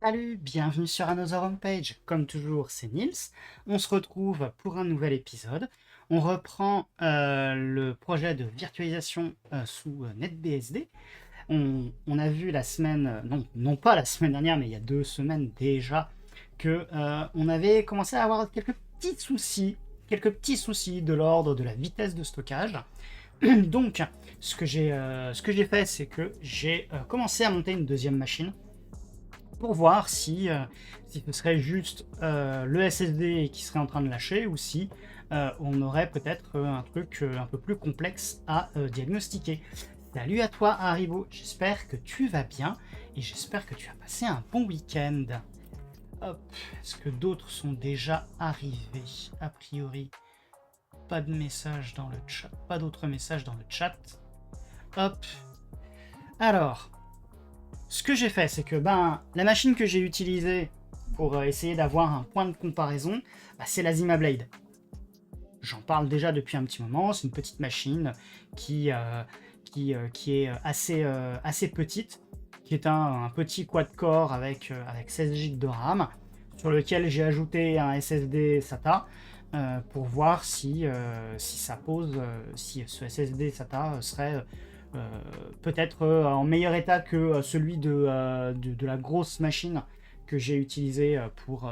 Salut, bienvenue sur Another Homepage. Comme toujours, c'est Nils. On se retrouve pour un nouvel épisode. On reprend le projet de virtualisation sous NetBSD. On a vu la semaine, non pas la semaine dernière, mais il y a 2 semaines déjà, que on avait commencé à avoir quelques petits soucis de l'ordre de la vitesse de stockage. Donc, ce que j'ai fait, c'est que j'ai commencé à monter une deuxième machine pour voir si ce serait juste le SSD qui serait en train de lâcher ou si on aurait peut-être un truc un peu plus complexe à diagnostiquer. Salut à toi Haribo, j'espère que tu vas bien et j'espère que tu as passé un bon week-end. Hop, est-ce que d'autres sont déjà arrivés? A priori, pas de message dans le chat, pas d'autres messages dans le chat. Hop, alors, ce que j'ai fait, c'est que la machine que j'ai utilisée pour essayer d'avoir un point de comparaison, c'est la Zima Blade. J'en parle déjà depuis un petit moment. C'est une petite machine qui est assez petite, qui est un petit quad-core avec 16 Go de RAM, sur lequel j'ai ajouté un SSD SATA pour voir si ce SSD SATA serait peut-être en meilleur état que celui de la grosse machine que j'ai utilisée pour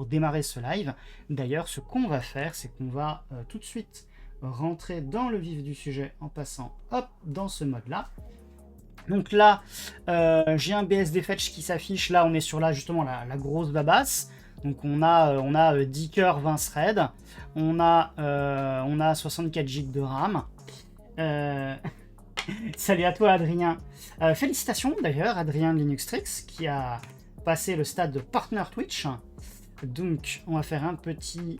démarrer ce live. D'ailleurs, ce qu'on va faire, c'est qu'on va tout de suite rentrer dans le vif du sujet en passant hop dans ce mode-là. Donc là, j'ai un BSD Fetch qui s'affiche. Là, on est sur justement la grosse babasse. Donc on a 10 cœurs, 20 threads. On a 64 Go de RAM. Salut à toi Adrien. Félicitations d'ailleurs Adrien de Linuxtrix qui a passé le stade de partner Twitch. Donc on va faire un petit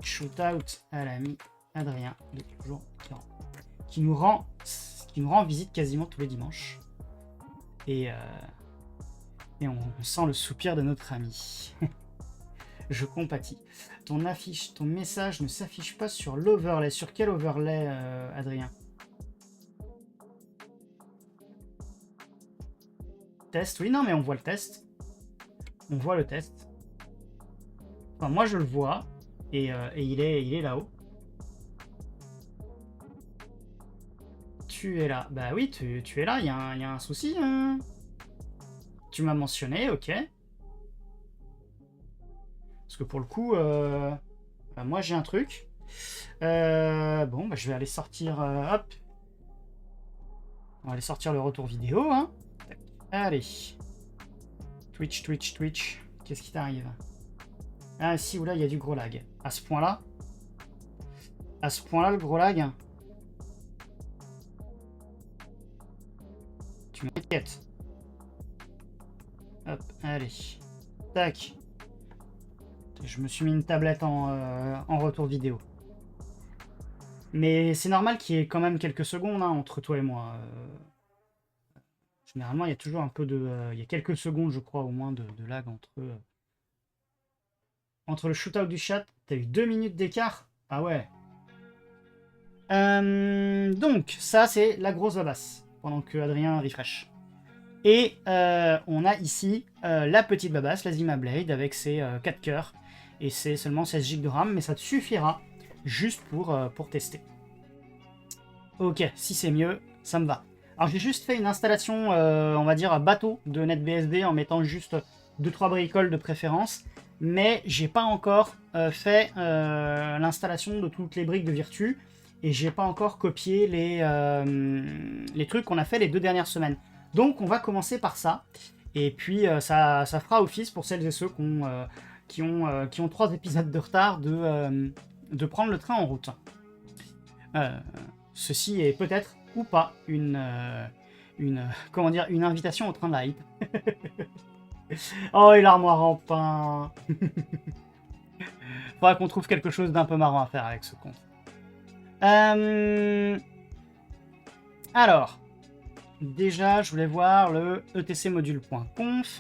shoot-out à l'ami Adrien qui nous rend visite quasiment tous les dimanches. Et on sent le soupir de notre ami. Je compatis. Ton message ne s'affiche pas sur l'overlay. Sur quel overlay Adrien? Test, oui, non, mais on voit le test. On voit le test. Enfin, moi, je le vois. Et il est là-haut. Tu es là. Bah oui, tu es là. Il y a un souci. Hein. Tu m'as mentionné, ok. Parce que pour le coup, moi, j'ai un truc. Bon, je vais aller sortir... hop. On va aller sortir le retour vidéo, hein. Allez. Twitch. Qu'est-ce qui t'arrive? Ah, si, ou là, il y a du gros lag. À ce point-là? À ce point-là, le gros lag? Tu m'inquiètes. Hop, allez. Tac. Je me suis mis une tablette en retour vidéo. Mais c'est normal qu'il y ait quand même quelques secondes hein, entre toi et moi. Généralement, il y a toujours un peu de... il y a quelques secondes, je crois, au moins, de lag entre le shootout du chat. T'as eu 2 minutes d'écart? Ah ouais. Donc, ça, c'est la grosse babasse, pendant que Adrien refresh. Et on a ici la petite babasse, la Zima Blade, avec ses 4 cœurs. Et c'est seulement 16 Go de RAM, mais ça te suffira juste pour tester. Ok, si c'est mieux, ça me va. Alors j'ai juste fait une installation, on va dire, bateau de NetBSD en mettant juste 2-3 bricoles de préférence. Mais j'ai pas encore fait l'installation de toutes les briques de Virtu. Et j'ai pas encore copié les trucs qu'on a fait les 2 dernières semaines. Donc on va commencer par ça. Et puis ça fera office pour celles et ceux qui ont 3 épisodes de retard de prendre le train en route. Ceci est peut-être ou pas une invitation au train de la hype. Oh, et l'armoire en pain. Faudra qu'on trouve quelque chose d'un peu marrant à faire avec ce compte. Alors, déjà, je voulais voir le etcmodule.conf.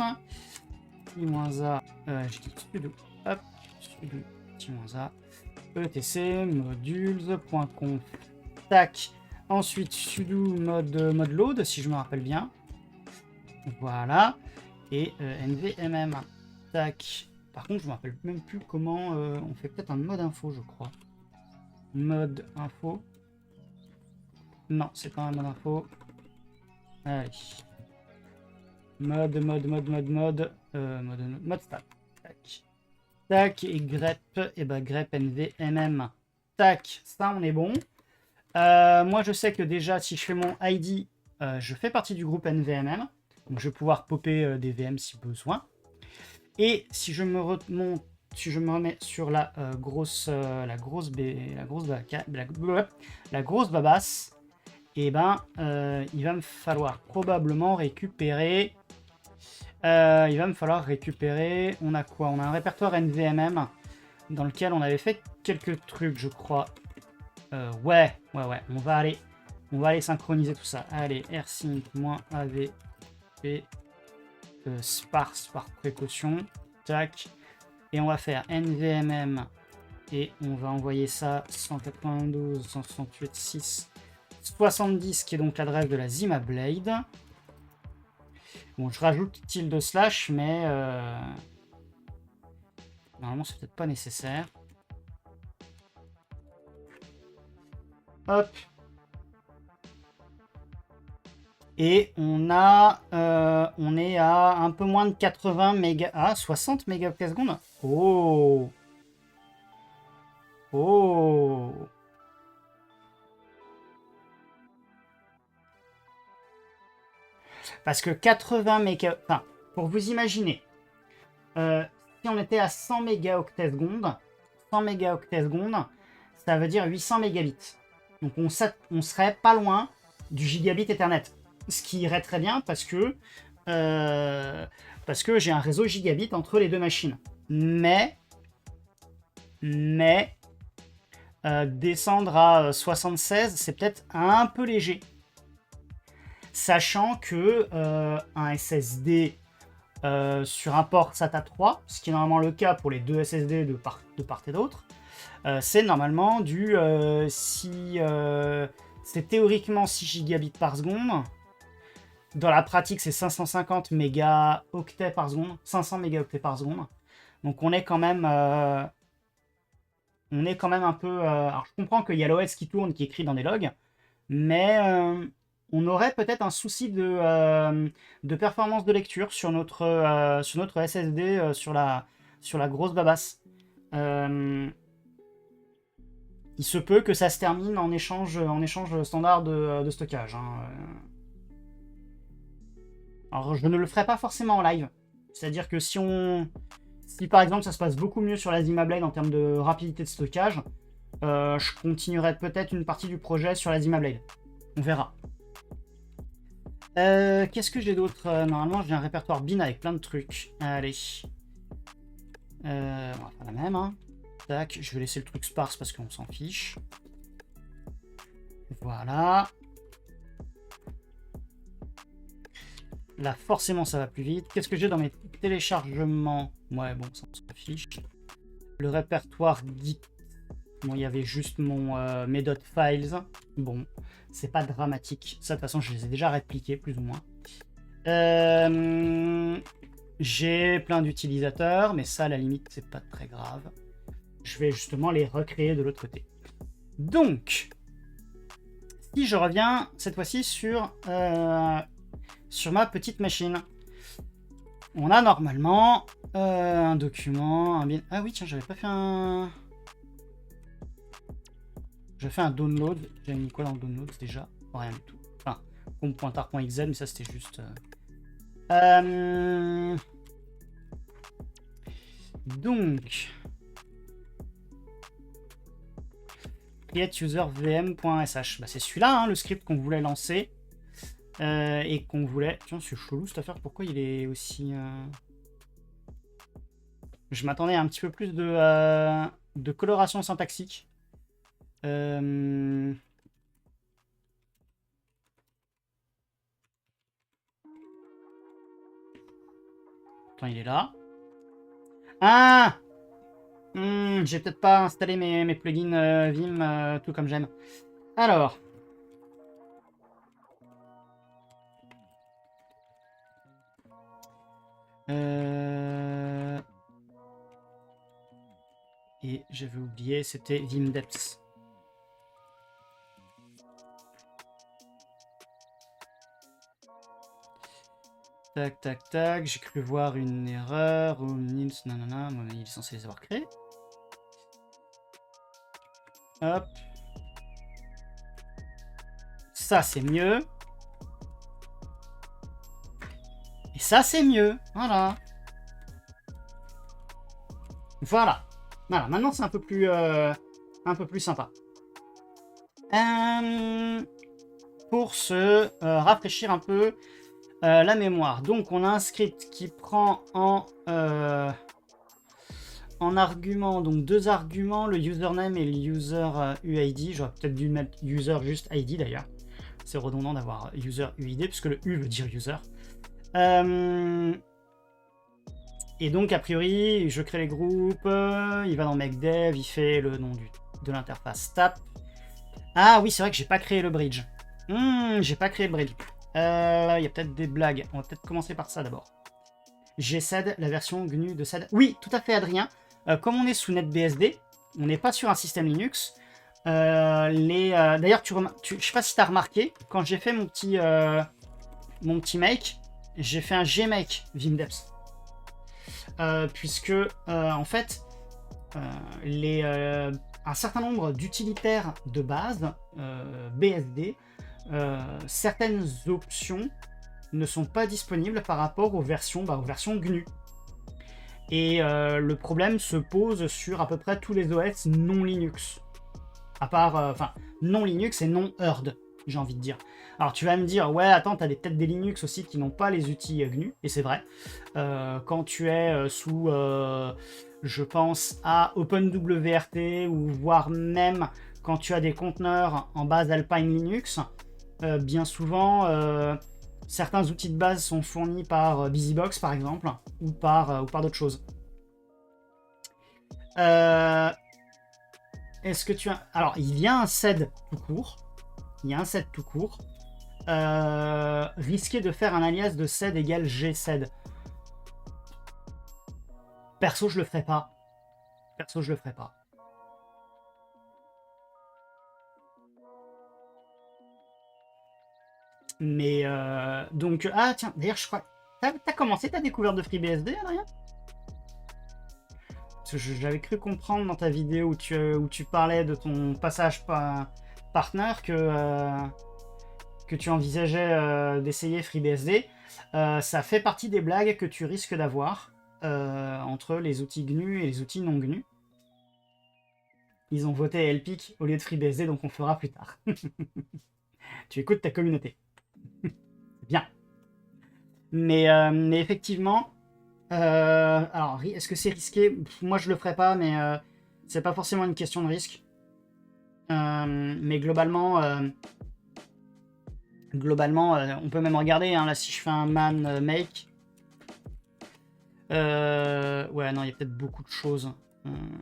-a, je dis sudo, hop, sudo, -a, etcmodules.conf. Tac. Ensuite, sudo mode load, si je me rappelle bien. Voilà. et NVMM. Tac. Par contre, je me rappelle même plus comment on fait peut-être un mode info, je crois. Mode info. Non, c'est pas un mode info. Allez. Mode stat. Tac. Tac, et grep, et bah grep NVMM. Tac, ça on est bon. Moi je sais que déjà si je fais mon ID, je fais partie du groupe NVMM. Donc je vais pouvoir popper des VM si besoin. Et si je me remonte, si je me remets sur la grosse babasse, et ben il va me falloir probablement récupérer. Il va me falloir récupérer. On a quoi? On a un répertoire NVMM dans lequel on avait fait quelques trucs, je crois. Ouais. On va aller synchroniser tout ça. Allez, rsync-avp sparse par précaution. Tac. Et on va faire nvmm et on va envoyer ça 192, 168, 6, 70 qui est donc l'adresse de la Zima Blade. Bon, je rajoute tilde slash, mais normalement c'est peut-être pas nécessaire. Hop. Et on est à un peu moins de 80 mégas. Ah, 60 mégabits seconde. Oh. Oh. Parce que 80 mégas. Enfin, pour vous imaginer, si on était à 100 mégaoctets secondes, 100 mégaoctets secondes, ça veut dire 800 mégabits. Donc on serait pas loin du gigabit Ethernet. Ce qui irait très bien parce que j'ai un réseau gigabit entre les deux machines. Mais descendre à 76, c'est peut-être un peu léger. Sachant que un SSD sur un port SATA 3, ce qui est normalement le cas pour les deux SSD de part et d'autre, c'est normalement du c'est théoriquement 6 gigabits par seconde. Dans la pratique, c'est 550 mégaoctets par seconde, 500 mégaoctets par seconde. Donc on est quand même un peu. Alors je comprends qu'il y a l'OS qui tourne, qui écrit dans des logs, mais on aurait peut-être un souci de performance de lecture sur notre SSD sur la grosse babasse. Il se peut que ça se termine en échange standard de stockage. Hein. Alors je ne le ferai pas forcément en live. C'est-à-dire que si par exemple ça se passe beaucoup mieux sur la Zima Blade en termes de rapidité de stockage, je continuerai peut-être une partie du projet sur la Zima Blade. On verra. Qu'est-ce que j'ai d'autre? Normalement j'ai un répertoire bin avec plein de trucs. Allez. On va faire la même. Hein. Tac, je vais laisser le truc sparse parce qu'on s'en fiche. Voilà. Là, forcément, ça va plus vite. Qu'est-ce que j'ai dans mes téléchargements? Ouais, bon, ça on s'en fiche. Le répertoire Git. Bon, il y avait juste mes .files. Bon, c'est pas dramatique. Ça, de toute façon, je les ai déjà répliqués, plus ou moins. J'ai plein d'utilisateurs, mais ça, à la limite, c'est pas très grave. Je vais justement les recréer de l'autre côté. Donc, si je reviens cette fois-ci sur ma petite machine, on a normalement un document, un bin. Ah oui, tiens, j'avais pas fait un. J'ai fait un download. J'ai mis quoi dans le download déjà? Rien du tout. Enfin, com.tar.xz, mais ça c'était juste. Donc. Create user vm.sh. Bah, c'est celui-là, hein, le script qu'on voulait lancer. Et qu'on voulait. Tiens, c'est chelou cette affaire. Pourquoi il est aussi. Je m'attendais à un petit peu plus de coloration syntaxique. Attends, il est là. Ah, j'ai peut-être pas installé mes plugins Vim tout comme j'aime. Alors. Et j'avais oublié, c'était Vimdeps. Tac, tac, tac. J'ai cru voir une erreur. Nils, nanana. Il est censé les avoir créés. Hop. Ça, c'est mieux. Et ça, c'est mieux. Voilà. Voilà. Voilà. Maintenant, c'est un peu plus sympa. Pour se rafraîchir un peu la mémoire. Donc, on a un script qui prend en argument, donc 2 arguments, le username et le user UID. J'aurais peut-être dû mettre user juste ID d'ailleurs. C'est redondant d'avoir user UID puisque le U veut dire user. Et donc, a priori, je crée les groupes, il va dans MakeDev, il fait le nom de l'interface tap. Ah oui, c'est vrai que j'ai pas créé le bridge. J'ai pas créé le bridge. Il y a peut-être des blagues. On va peut-être commencer par ça d'abord. J'ai SED, la version GNU de SED. Oui, tout à fait, Adrien. Comme on est sous NetBSD, on n'est pas sur un système Linux. D'ailleurs, je sais pas si tu as remarqué, quand j'ai fait mon petit make, j'ai fait un gmake Vimdeps. Puisque, en fait, un certain nombre d'utilitaires de base, BSD, certaines options ne sont pas disponibles par rapport aux versions GNU. Et le problème se pose sur à peu près tous les OS non Linux. À part, non Linux et non Herd, j'ai envie de dire. Alors tu vas me dire, ouais, attends, t'as peut-être des Linux aussi qui n'ont pas les outils GNU, et c'est vrai. Quand tu es sous, je pense à OpenWRT, ou voire même quand tu as des conteneurs en base Alpine Linux, bien souvent, certains outils de base sont fournis par BusyBox, par exemple, ou par d'autres choses. Est-ce que tu as... Alors, il y a un SED tout court. Risquer de faire un alias de SED égale GSED. Perso, je le ferai pas. Mais donc... Ah tiens, d'ailleurs, je crois... T'as commencé ta découverte de FreeBSD, Adrien? Parce que j'avais cru comprendre dans ta vidéo où tu parlais de ton passage partner que tu envisageais d'essayer FreeBSD. Ça fait partie des blagues que tu risques d'avoir entre les outils GNU et les outils non GNU. Ils ont voté LPIC au lieu de FreeBSD, donc on fera plus tard. Tu écoutes ta communauté. Bien. Mais effectivement, alors, est-ce que c'est risqué? Moi, je le ferai pas, mais c'est pas forcément une question de risque. Mais globalement, on peut même regarder. Hein, là, si je fais un man make, ouais, non, il y a peut-être beaucoup de choses.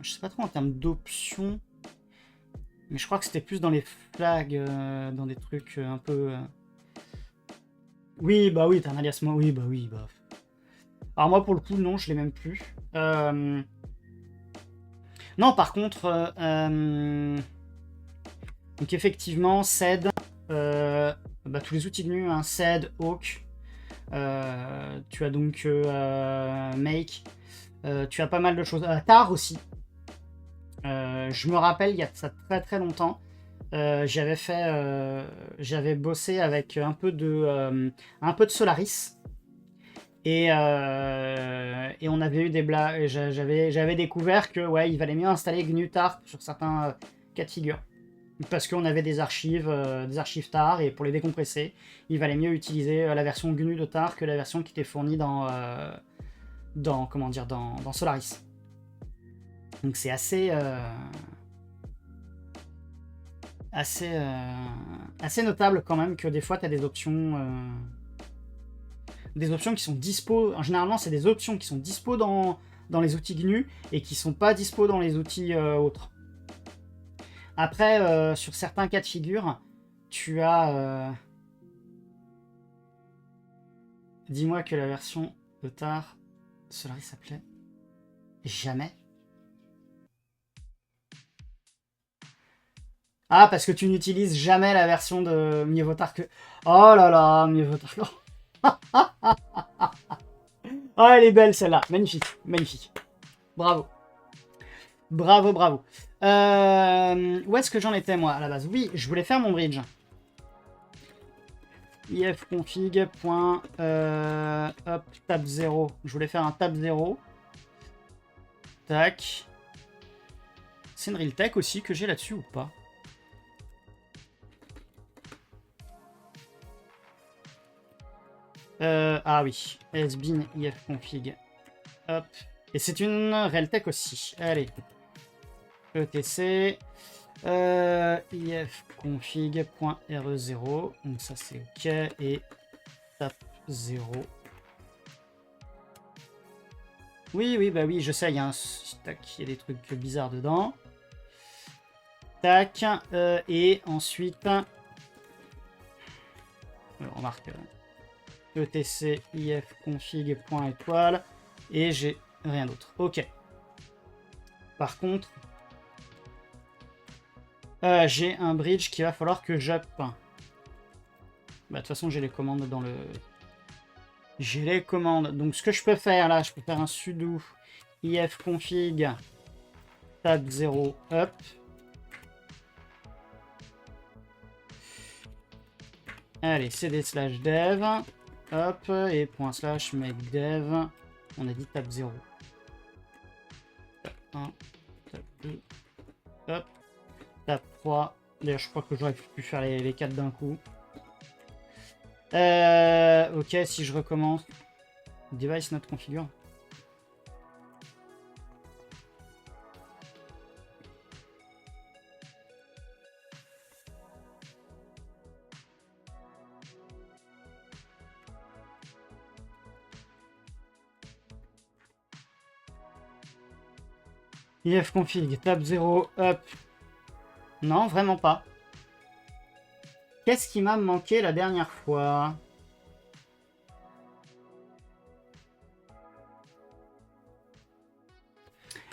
Je sais pas trop en termes d'options, mais je crois que c'était plus dans les flags, dans des trucs un peu. Oui, bah oui, t'as un alias moi. Oui, bah oui, bah. Alors moi, pour le coup, non, je l'ai même plus. Non, par contre, donc effectivement, SED, tous les outils GNU, hein, SED, Hawk, tu as donc Make, tu as pas mal de choses. Tar aussi. Je me rappelle, il y a ça très très longtemps, j'avais bossé avec un peu de Solaris. Et on avait eu des blagues. J'avais découvert que ouais, il valait mieux installer GNU tar sur certains cas de figure. Parce qu'on avait des archives tar, et pour les décompresser, il valait mieux utiliser la version GNU de tar que la version qui était fournie dans Solaris. Donc c'est assez notable quand même que des fois tu as des options qui sont dispo. Généralement, c'est des options qui sont dispo dans les outils GNU et qui sont pas dispo dans les outils autres. Après, sur certains cas de figure, tu as... Dis-moi que la version de tar Solaris s'appelait jamais. Ah, parce que tu n'utilises jamais la version de Mieux vaut tard que... Oh là là, Mieux vaut tard que... Oh, elle est belle celle-là. Magnifique, magnifique. Bravo. Bravo, bravo. Où est-ce que j'en étais, moi, à la base? Oui, je voulais faire mon bridge. ifconfig. Hop, tab 0. Je voulais faire un tab 0. Tac. C'est une real tech aussi que j'ai là-dessus ou pas? Ah oui. Sbin ifconfig. Hop. Et c'est une realtech aussi. Allez. etc. ifconfig.re0. Donc ça c'est OK. Et tap 0. Oui, oui, bah oui, je sais, il y a un... Tac, il y a des trucs bizarres dedans. Tac. Et ensuite... remarque... etc ifconfig.étoile. Et j'ai rien d'autre. OK. Par contre... j'ai un bridge qu'il va falloir que j'up. Bah, de toute façon, j'ai les commandes dans le... J'ai les commandes. Donc, ce que je peux faire, là, je peux faire un sudo ifconfig tab 0 up. Allez, cd/dev. Hop, et // make dev. On a dit tab 0. Tab 1, tab 2, hop. Tab 3. D'ailleurs, je crois que j'aurais pu faire les 4 d'un coup. Ok, si je recommence. Device not configure. ifconfig tab 0 up. Non, vraiment pas. Qu'est-ce qui m'a manqué la dernière fois?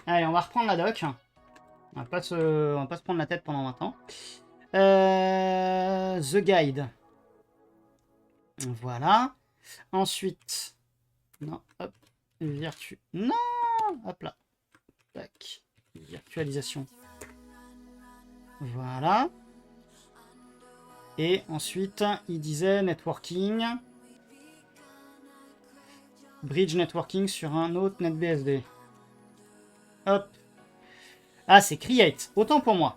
Allez, on va reprendre la doc. On va pas se prendre la tête pendant un temps. The Guide. Voilà. Ensuite... Non, hop. Non. Hop là. Tac. Virtualisation. Voilà. Et ensuite, il disait networking. Bridge networking sur un autre NetBSD. Hop. Ah, c'est create. Autant pour moi.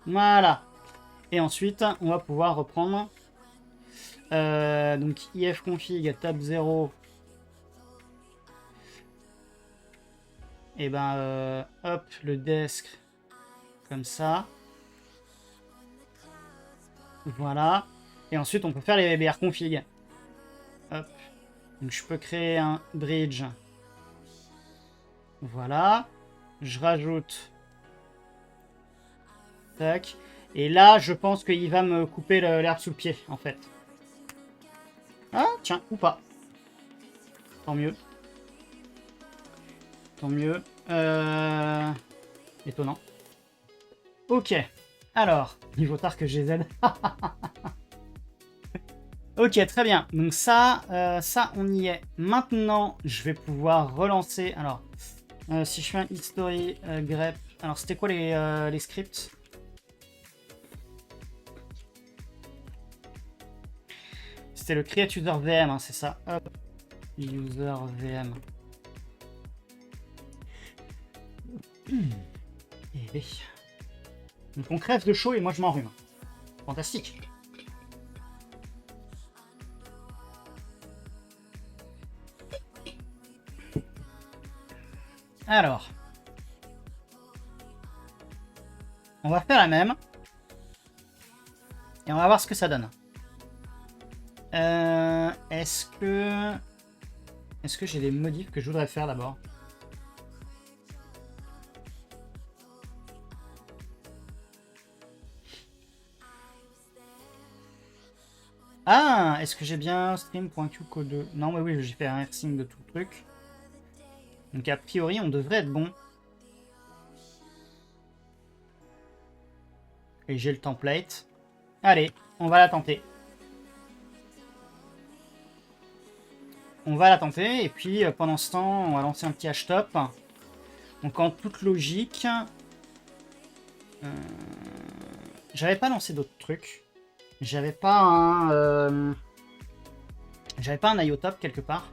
Voilà. Et ensuite, on va pouvoir reprendre. Donc, ifconfig tab 0. Et ben, hop, le desk. Comme ça. Voilà. Et ensuite, on peut faire les BR config. Hop. Donc, je peux créer un bridge. Voilà. Je rajoute. Tac. Et là, je pense qu'il va me couper l'herbe sous le pied, en fait. Ah, tiens, ou pas. Tant mieux. Tant mieux. Étonnant. Ok. Alors, niveau tard que j'ai Z. Ok, très bien. Donc ça, on y est. Maintenant, je vais pouvoir relancer. Alors, si je fais un history grep. Alors, c'était quoi les scripts? C'était le create user VM, hein, c'est ça. Hop. User VM. Et oui. Donc on crève de chaud et moi je m'enrhume. Fantastique. Alors. On va faire la même. Et on va voir ce que ça donne. Est-ce que j'ai des modifs que je voudrais faire d'abord? Ah, Est-ce que j'ai bien stream.qcode? Non, mais oui, j'ai fait un rsync de tout le truc. Donc a priori, on devrait être bon. Et j'ai le template. Allez, on va la tenter. On va la tenter, et puis pendant ce temps, on va lancer un petit hashtop. Donc en toute logique, j'avais pas lancé d'autres trucs. J'avais pas un IOTop quelque part.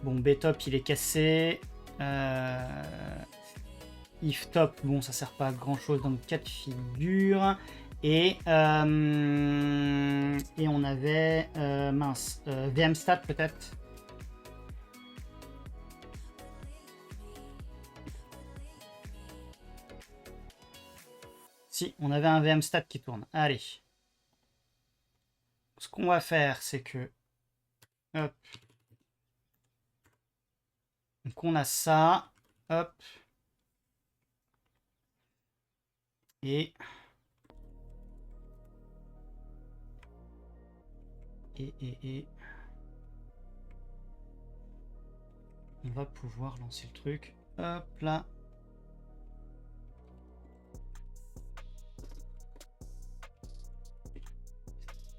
Bon, BTop il est cassé. If top, bon ça sert pas à grand chose dans le cas de figure. Et on avait mince, VMstat peut-être. Si, on avait un VMstat qui tourne. Allez. Ce qu'on va faire, c'est que... Hop. Donc on a ça. Hop. Et... On va pouvoir lancer le truc. Hop là.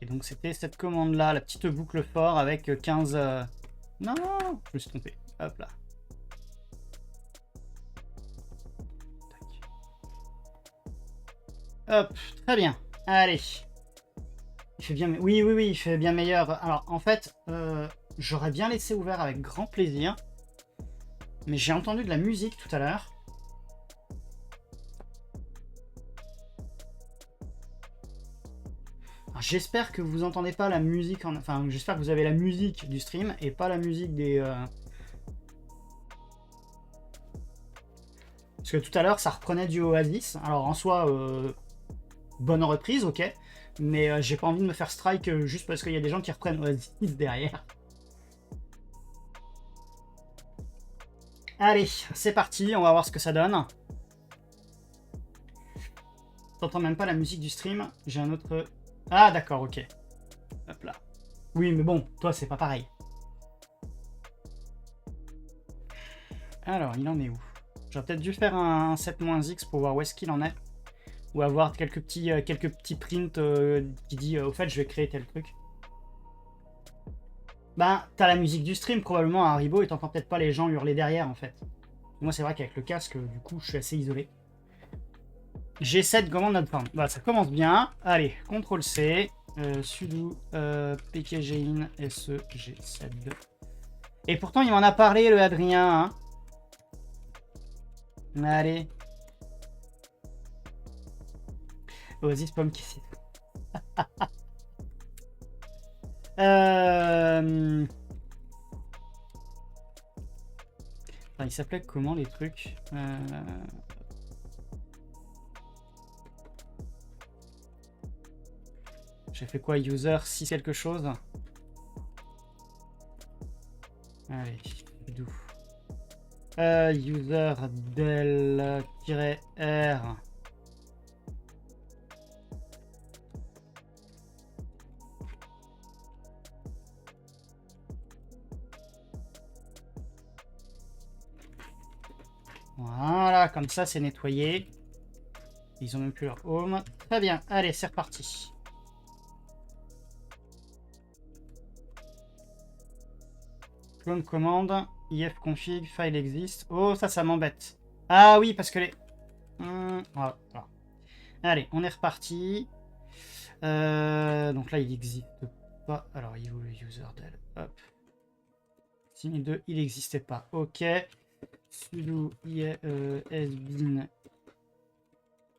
Et donc c'était cette commande là, la petite boucle fort avec 15... Non, je me suis trompé. Hop là. Hop, très bien. Allez. Il fait bien... Oui, il fait bien meilleur. Alors, en fait, j'aurais bien laissé ouvert avec grand plaisir. Mais j'ai entendu de la musique tout à l'heure. J'espère que vous entendez pas la musique... Enfin, j'espère que vous avez la musique du stream et pas la musique des... Parce que tout à l'heure, ça reprenait du Oasis. Alors, en soi, bonne reprise, ok. Mais j'ai pas envie de me faire strike juste parce qu'il y a des gens qui reprennent Oasis derrière. Allez, c'est parti, on va voir ce que ça donne. T'entends même pas la musique du stream. J'ai un autre... Ah, d'accord, ok. Hop là. Oui, mais bon, toi, c'est pas pareil. Alors, il en est où? J'aurais peut-être dû faire un 7-X pour voir où est-ce qu'il en est. Ou avoir quelques petits prints qui dit au fait, je vais créer tel truc. Ben, t'as la musique du stream probablement à Haribo et t'entends peut-être pas les gens hurler derrière en fait. Moi, c'est vrai qu'avec le casque, du coup, je suis assez isolé. G7 commande notre forme. Voilà, ça commence bien. Allez, CTRL-C, sudo pkgin se g7. Et pourtant, il m'en a parlé, le Adrien. Hein. Allez. Oasis pomme qui cite. Enfin, il s'appelait comment les trucs J'ai fait quoi? User 6 quelque chose. Allez, d'où user del-r. Voilà, comme ça c'est nettoyé. Ils ont même plus leur home. Très bien, allez, c'est reparti. Clone commande, ifconfig, file existe. Oh, ça m'embête. Ah oui, parce que les... Voilà. Allez, on est reparti. Donc là, il n'existe pas. Alors, il est où le user del? Hop. 6002, il n'existait pas. Ok. Sudo sbin.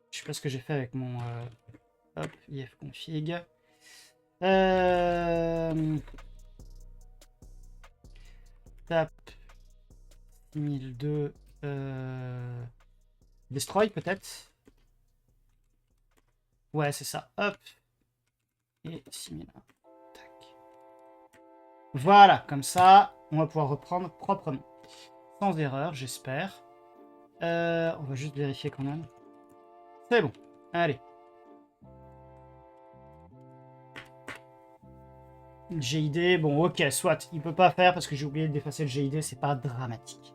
Je sais pas ce que j'ai fait avec mon hop, ifconfig. Tap 6002 destroy peut-être. Ouais, c'est ça. Hop. Et 6001. Tac. Voilà, comme ça, on va pouvoir reprendre proprement. Sans erreur, j'espère. On va juste vérifier quand même. C'est bon. Allez. GID, bon ok, soit. Il peut pas faire parce que j'ai oublié d'effacer le GID, c'est pas dramatique.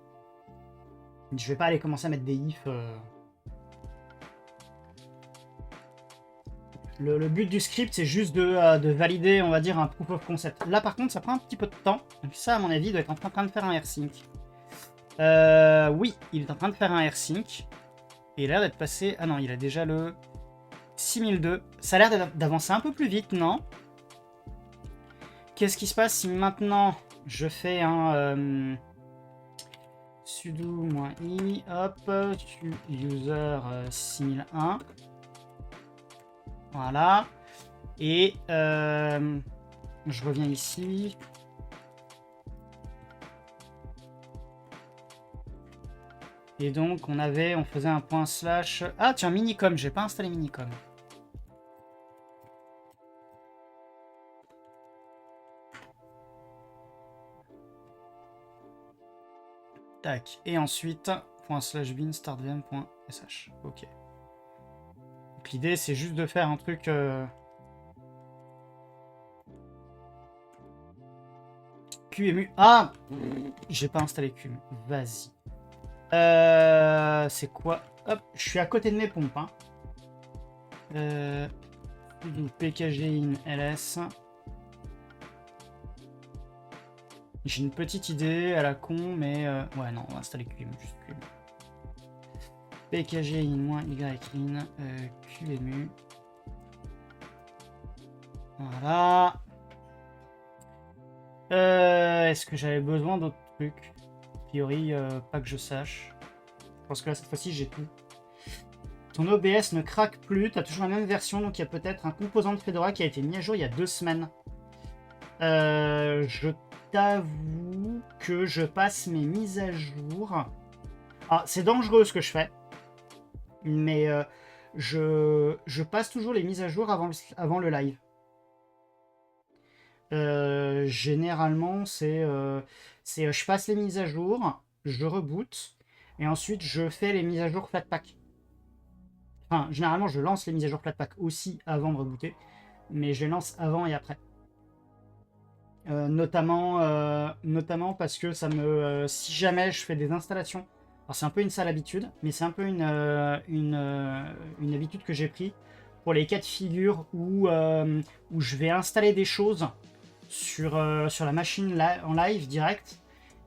Je vais pas aller commencer à mettre des ifs. Le but du script, c'est juste de valider, on va dire, un proof of concept. Là, par contre, ça prend un petit peu de temps. Donc ça, à mon avis, il doit être en train de faire un AirSync. Oui, il est en train de faire un AirSync. Et il a l'air d'être passé... Ah non, il a déjà le 6002. Ça a l'air d'avancer un peu plus vite, non? Qu'est-ce qui se passe si maintenant je fais un sudo -i, hop, user 6001. Voilà. Et je reviens ici. Et donc on faisait un point slash. Ah tiens, Minicom, j'ai pas installé Minicom. Tac. Et ensuite, point slash bin startvm.sh. Ok. Donc l'idée c'est juste de faire un truc. QEMU. Ah, j'ai pas installé QEMU. Vas-y. C'est quoi? Hop, je suis à côté de mes pompes. Hein. PKGin LS. J'ai une petite idée à la con, mais ouais, non, on va installer QEMU. Juste QEMU. PKGin-YIN QEMU. Voilà. Est-ce que j'avais besoin d'autres trucs? A priori, pas que je sache. Je pense que là, cette fois-ci, j'ai tout. Ton OBS ne craque plus, tu as toujours la même version, donc il y a peut-être un composant de Fedora qui a été mis à jour il y a 2 semaines. Je t'avoue que je passe mes mises à jour. Ah, c'est dangereux ce que je fais, mais je passe toujours les mises à jour avant le live. Généralement, je passe les mises à jour, je reboot, et ensuite je fais les mises à jour Flatpak. Enfin, généralement, je lance les mises à jour Flatpak aussi avant de rebooter, mais je les lance avant et après. Notamment parce que si jamais je fais des installations, alors c'est un peu une sale habitude, mais c'est un peu une habitude que j'ai pris pour les cas de figure où je vais installer des choses sur la machine en live direct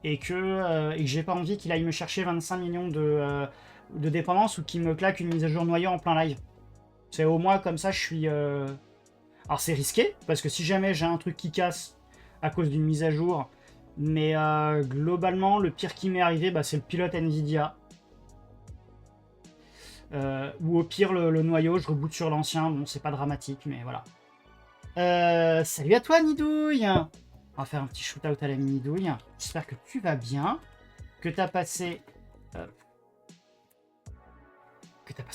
et que j'ai pas envie qu'il aille me chercher 25 millions de dépendances ou qu'il me claque une mise à jour noyau en plein live. C'est au moins comme ça je suis... Alors c'est risqué, parce que si jamais j'ai un truc qui casse à cause d'une mise à jour, mais globalement le pire qui m'est arrivé c'est le pilote Nvidia. Ou au pire le noyau, je reboot sur l'ancien, bon c'est pas dramatique, mais voilà. Salut à toi Nidouille. On va faire un petit shootout à la Nidouille. J'espère que tu vas bien, que tu as passé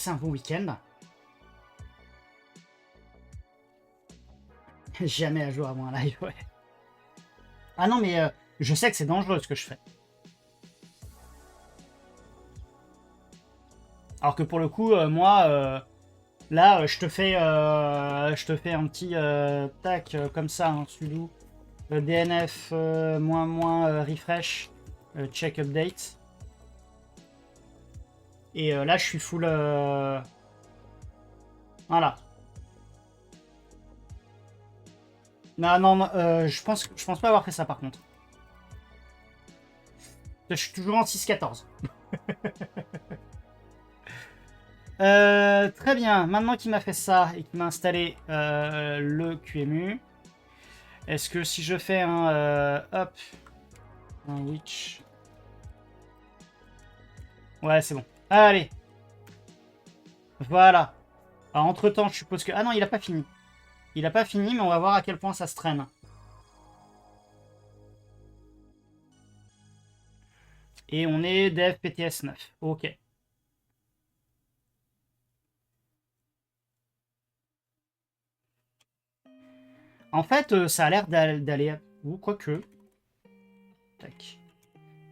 un bon week-end. Jamais à jouer à moi en live, ouais. Ah non, mais je sais que c'est dangereux ce que je fais. Alors que pour le coup, moi, là, je te fais un petit tac comme ça, hein, sudo DNF refresh check update. Et là, je suis full. Voilà. Non, non, non, je pense pas avoir fait ça par contre. Je suis toujours en 6.14. Très bien, maintenant qu'il m'a fait ça et qu'il m'a installé le QEMU, est-ce que si je fais un witch... Ouais, c'est bon. Allez. Voilà. Alors, entre-temps, je suppose que... Ah non, il a pas fini. Il a pas fini, mais on va voir à quel point ça se traîne. Et on est dev PTS 9. Ok. En fait, ça a l'air d'aller... Ou quoique... Tac.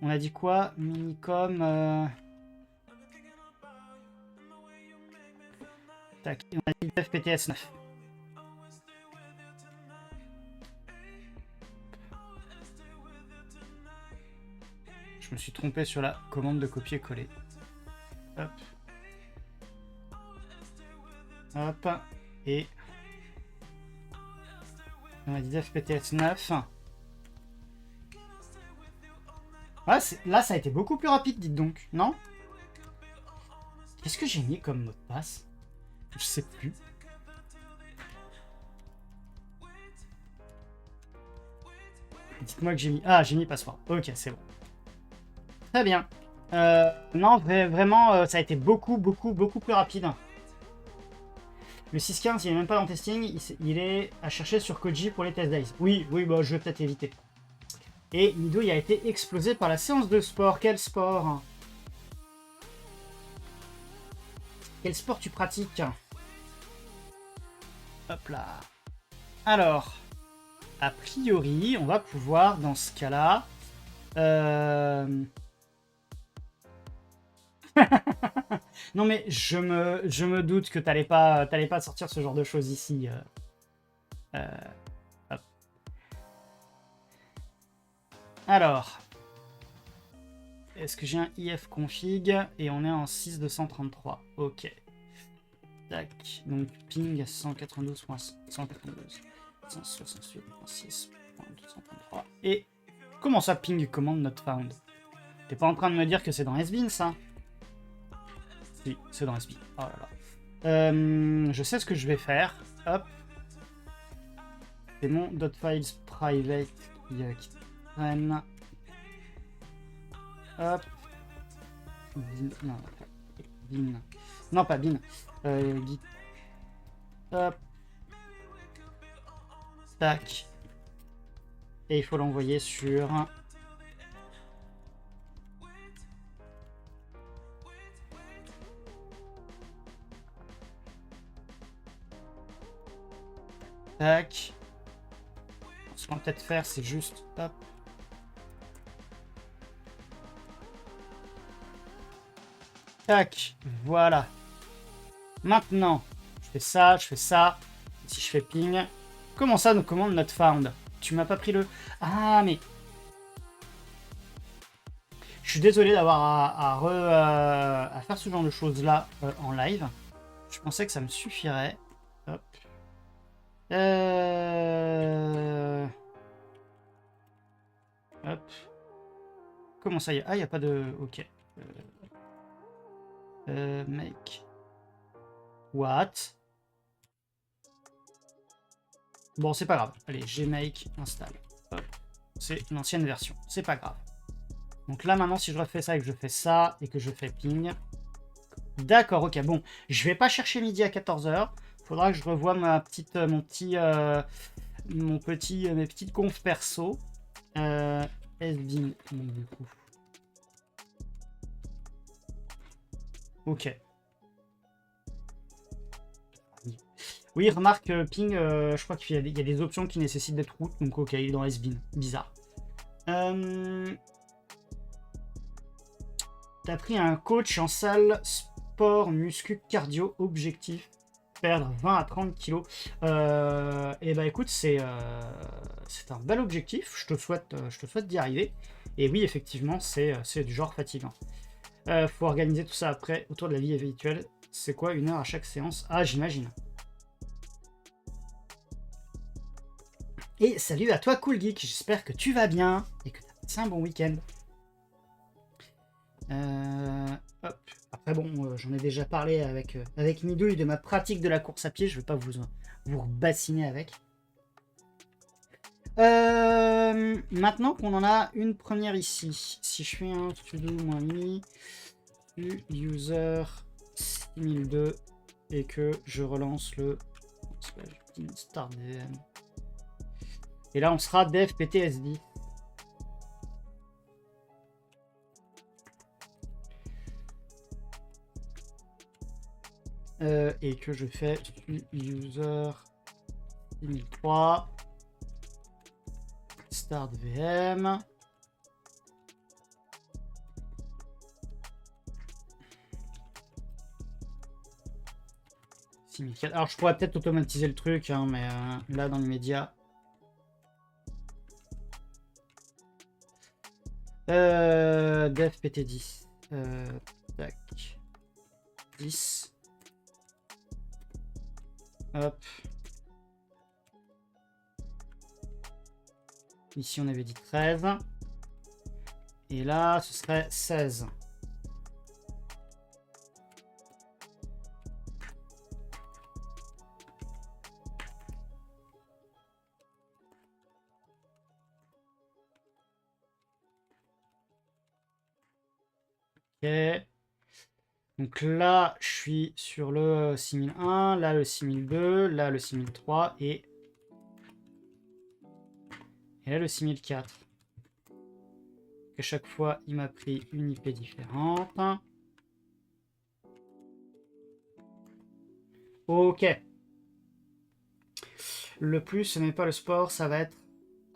On a dit quoi? Minicom... Tac, et on a dit FPTS 9. Je me suis trompé sur la commande de copier-coller. Hop. Hop. Et on a dit FPTS 9. Ah, là, ça a été beaucoup plus rapide, dites donc, non? Qu'est-ce que j'ai mis comme mot de passe? Je sais plus. Dites-moi que j'ai mis... Ah, j'ai mis password. Ok, c'est bon. Très bien. Non, vraiment, ça a été beaucoup plus rapide. Le 6.15, il est même pas en testing. Il est à chercher sur Koji pour les test days. Oui, bah, je vais peut-être éviter. Et Nido, il a été explosé par la séance de sport. Quel sport? Quel sport tu pratiques? Hop là. Alors, a priori, on va pouvoir, dans ce cas-là... Non mais je me doute que t'allais pas sortir ce genre de choses ici. Hop. Alors, est-ce que j'ai un if config et on est en 6.233. Ok. Tac. Donc ping 192.168.6.233. Et comment ça ping commande not found? T'es pas en train de me dire que c'est dans SBIN ça? Si, c'est dans SBIN. Oh là là. Je sais ce que je vais faire. Hop. C'est mon .files private qui traîne. Hop. Bin. Non, bin. Non, pas bin. Git. Hop. Tac. Et il faut l'envoyer sur... Tac. Ce qu'on va peut-être faire, c'est juste... Hop. Tac. Voilà. Maintenant, je fais ça, je fais ça. Et si je fais ping... Comment ça nous commande not found? Tu m'as pas pris le... Ah, mais... Je suis désolé d'avoir à faire ce genre de choses-là en live. Je pensais que ça me suffirait. Hop. Hop. Comment ça y est? Ah, il n'y a pas de... Ok. Make. What? Bon, c'est pas grave. Allez, gmake install. C'est l'ancienne version. C'est pas grave. Donc là, maintenant, si je refais ça et que je fais ça et que je fais ping... D'accord, ok. Bon, je vais pas chercher midi à 14h. Faudra que je revoie mes petites confs perso. SBIN, du coup. Ok. Oui, remarque, ping, je crois qu'il y a des options qui nécessitent d'être route, donc ok, il est dans SBIN. Bizarre. T'as pris un coach en salle sport, muscu, cardio, objectif. Perdre 20 à 30 kilos. Et bah écoute, c'est un bel objectif. Je te souhaite d'y arriver. Et oui, effectivement, c'est du genre fatigant. Faut organiser tout ça après autour de la vie habituelle. C'est quoi, 1 heure à chaque séance? Ah, j'imagine. Et salut à toi, Cool Geek. J'espère que tu vas bien et que tu as passé un bon week-end. Hop. Après bon, j'en ai déjà parlé avec Nidouille de ma pratique de la course à pied. Je ne vais pas vous bassiner avec. Maintenant qu'on en a une première ici, si je fais un sudo-mi user 6002 et que je relance le start VM. Et là on sera dev ptsd. Et que je fais user 6003 start VM. 6004. Alors je pourrais peut-être automatiser le truc, hein, mais là dans l'immédiat. Def PT10. Tac. 10. Hop. Ici on avait dit 13. Et là ce serait 16. Ok. Donc là, je suis sur le 6001, là le 6002, là le 6003 et là le 6004. À chaque fois, il m'a pris une IP différente. Ok. Le plus, ce n'est pas le sport, ça va être...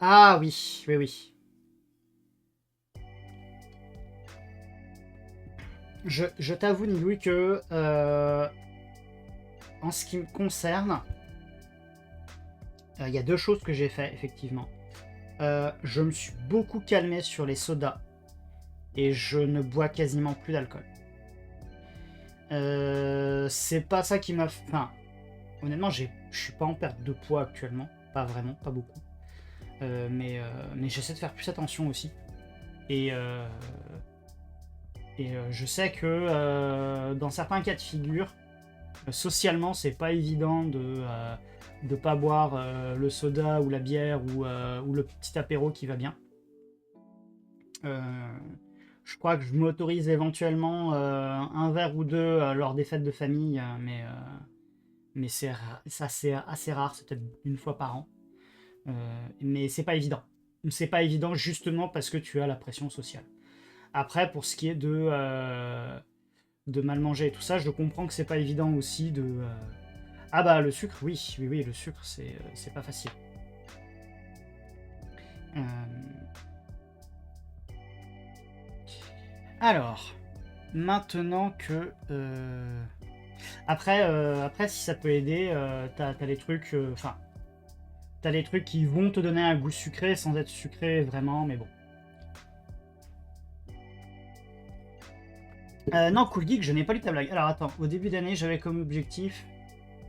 Ah oui, oui, oui. Je t'avoue, Nidouille, que en ce qui me concerne, il y a deux choses que j'ai fait, effectivement. Je me suis beaucoup calmé sur les sodas et je ne bois quasiment plus d'alcool. C'est pas ça qui m'a... Enfin, honnêtement, je suis pas en perte de poids actuellement. Pas vraiment, pas beaucoup. Mais j'essaie de faire plus attention aussi. Et je sais que dans certains cas de figure, socialement, c'est pas évident de pas boire le soda ou la bière ou le petit apéro qui va bien. Je crois que je m'autorise éventuellement un verre ou deux lors des fêtes de famille, mais c'est assez rare, c'est peut-être une fois par an. Mais c'est pas évident. C'est pas évident justement parce que tu as la pression sociale. Après, pour ce qui est de mal manger et tout ça, je comprends que c'est pas évident aussi de... Ah bah le sucre, oui, oui, oui, le sucre, c'est pas facile. Alors, maintenant que... Après, si ça peut aider, t'as les trucs... Enfin, t'as les trucs qui vont te donner un goût sucré sans être sucré vraiment, mais bon. Non, Cool Geek, je n'ai pas lu ta blague. Alors attends, au début d'année, j'avais comme objectif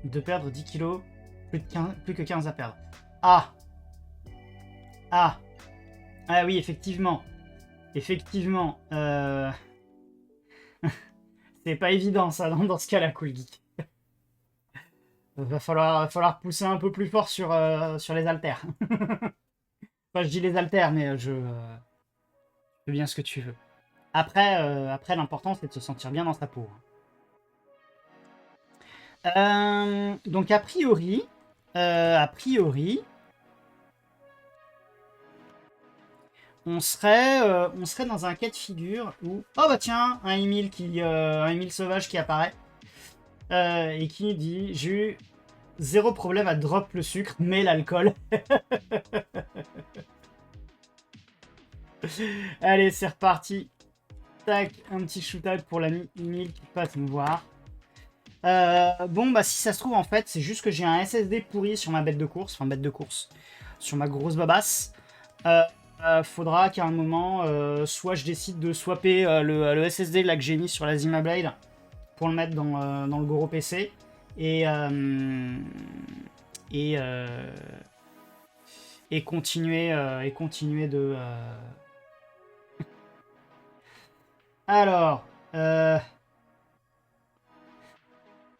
de perdre 10 kilos, plus que 15 à perdre. Ah Ah Ah oui, effectivement. Effectivement. C'est pas évident ça dans ce cas-là, Cool Geek. Va falloir pousser un peu plus fort sur les haltères. Enfin, je dis les haltères, mais je fais bien ce que tu veux. Après l'important, c'est de se sentir bien dans sa peau. Donc, a priori, on serait dans un cas de figure où... Oh bah tiens, un Emile sauvage qui apparaît. Et qui dit, j'ai eu zéro problème à drop le sucre, mais l'alcool. Allez, c'est reparti. Tac, un petit shootout pour l'ami Emile qui passe me voir. Bon, bah si ça se trouve, en fait, c'est juste que j'ai un SSD pourri sur ma bête de course. Enfin, bête de course. Sur ma grosse babasse. Faudra qu'à un moment, soit je décide de swapper le SSD là que j'ai mis sur la Zima Blade pour le mettre dans le Goro PC. Et continuer de... Alors...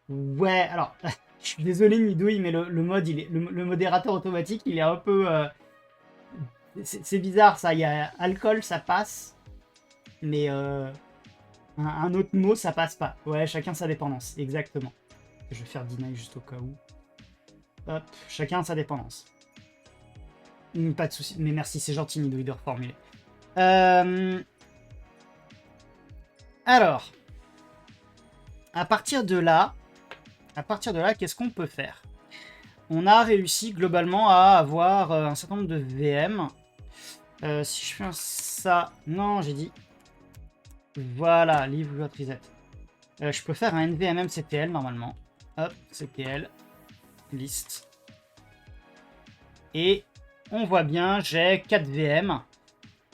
Ouais, alors... Je suis désolé Nidouille, mais le mode, le modérateur automatique, il est un peu... C'est bizarre ça, il y a alcool, ça passe. Mais un autre mot, ça passe pas. Ouais, chacun sa dépendance, exactement. Je vais faire deny juste au cas où. Hop, chacun sa dépendance. Pas de soucis, mais merci, c'est gentil Nidouille de reformuler. Alors, à partir de là, qu'est-ce qu'on peut faire? On a réussi globalement à avoir un certain nombre de VM. Si je fais ça... Non, j'ai dit... Voilà, livre reset. Je peux faire un NVMe CTL normalement. Hop, CPL. Liste. Et on voit bien, j'ai 4 VM.